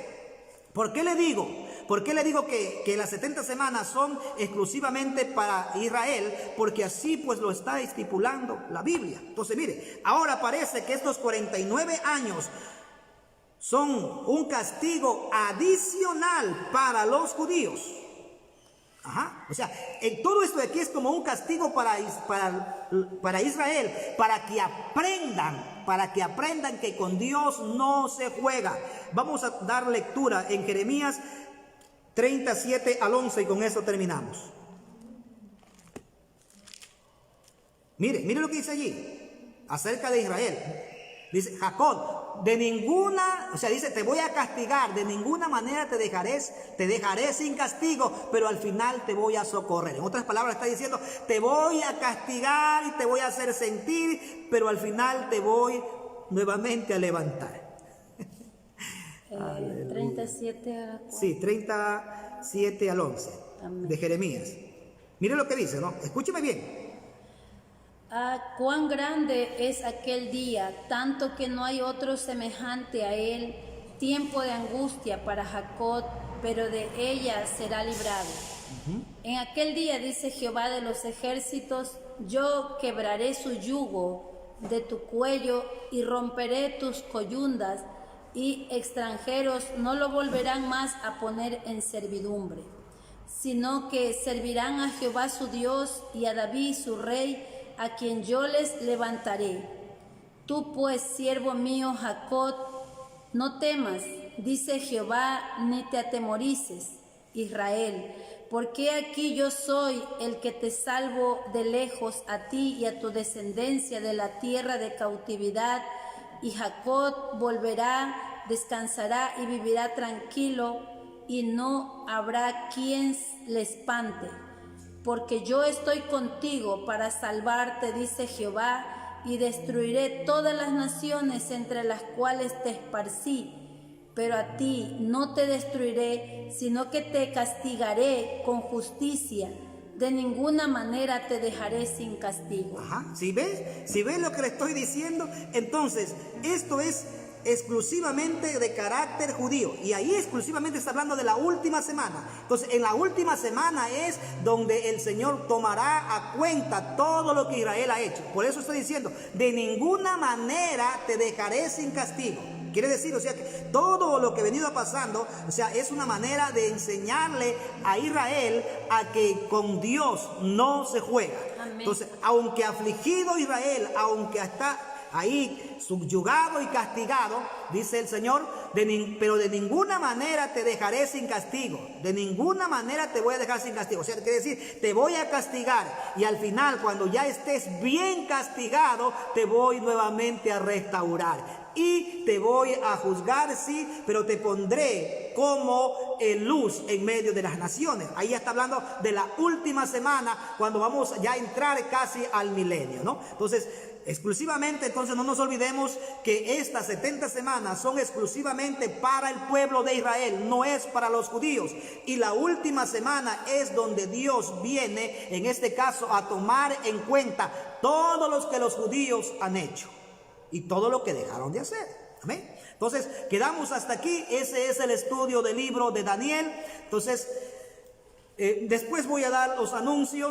Speaker 2: ¿Por qué le digo? ¿Por qué le digo que las 70 semanas son exclusivamente para Israel? Porque así pues lo está estipulando la Biblia. Entonces mire, ahora parece que estos 49 años son un castigo adicional para los judíos. O sea, todo esto de aquí es como un castigo para Israel, para que aprendan que con Dios no se juega. Vamos a dar lectura en Jeremías 37 al 11 y con eso terminamos. Mire lo que dice allí acerca de Israel. Dice Jacob, dice, te voy a castigar, de ninguna manera te dejaré sin castigo, pero al final te voy a socorrer. En otras palabras está diciendo, te voy a castigar y te voy a hacer sentir, pero al final te voy nuevamente a levantar.
Speaker 1: 37 a 4.
Speaker 2: Sí, 37 al 11 de Jeremías. Mire lo que dice, ¿no? Escúcheme bien.
Speaker 1: Cuán grande es aquel día, tanto que no hay otro semejante a él, tiempo de angustia para Jacob, pero de ella será librado. En aquel día, dice Jehová de los ejércitos, yo quebraré su yugo de tu cuello y romperé tus coyundas, y extranjeros no lo volverán más a poner en servidumbre, sino que servirán a Jehová su Dios y a David su rey, a quien yo les levantaré. Tú pues, siervo mío Jacob, no temas, dice Jehová, ni te atemorices, Israel, porque aquí yo soy el que te salvo de lejos a ti y a tu descendencia de la tierra de cautividad, y Jacob volverá, descansará y vivirá tranquilo, y no habrá quien le espante. Porque yo estoy contigo para salvarte, dice Jehová, y destruiré todas las naciones entre las cuales te esparcí, pero a ti no te destruiré, sino que te castigaré con justicia. De ninguna manera te dejaré sin castigo.
Speaker 2: ¿Sí ves lo que le estoy diciendo? Entonces, esto es exclusivamente de carácter judío, y ahí exclusivamente está hablando de la última semana. Entonces, en la última semana es donde el Señor tomará a cuenta todo lo que Israel ha hecho. Por eso estoy diciendo, de ninguna manera te dejaré sin castigo. Quiere decir, o sea, que todo lo que ha venido pasando, o sea, es una manera de enseñarle a Israel a que con Dios no se juega. Amén. Entonces, aunque afligido Israel, aunque está ahí subyugado y castigado, dice el Señor, pero de ninguna manera te dejaré sin castigo, de ninguna manera te voy a dejar sin castigo. O sea, quiere decir, te voy a castigar, y al final, cuando ya estés bien castigado, te voy nuevamente a restaurar. Y te voy a juzgar, sí, pero te pondré como luz en medio de las naciones. Ahí ya está hablando de la última semana, cuando vamos ya a entrar casi al milenio, ¿no? Entonces, exclusivamente, entonces no nos olvidemos que estas 70 semanas son exclusivamente para el pueblo de Israel, no es para los judíos. Y la última semana es donde Dios viene, en este caso, a tomar en cuenta todo lo que los judíos han hecho y todo lo que dejaron de hacer. Amén. Entonces, quedamos hasta aquí. Ese es el estudio del libro de Daniel. Entonces, después voy a dar los anuncios.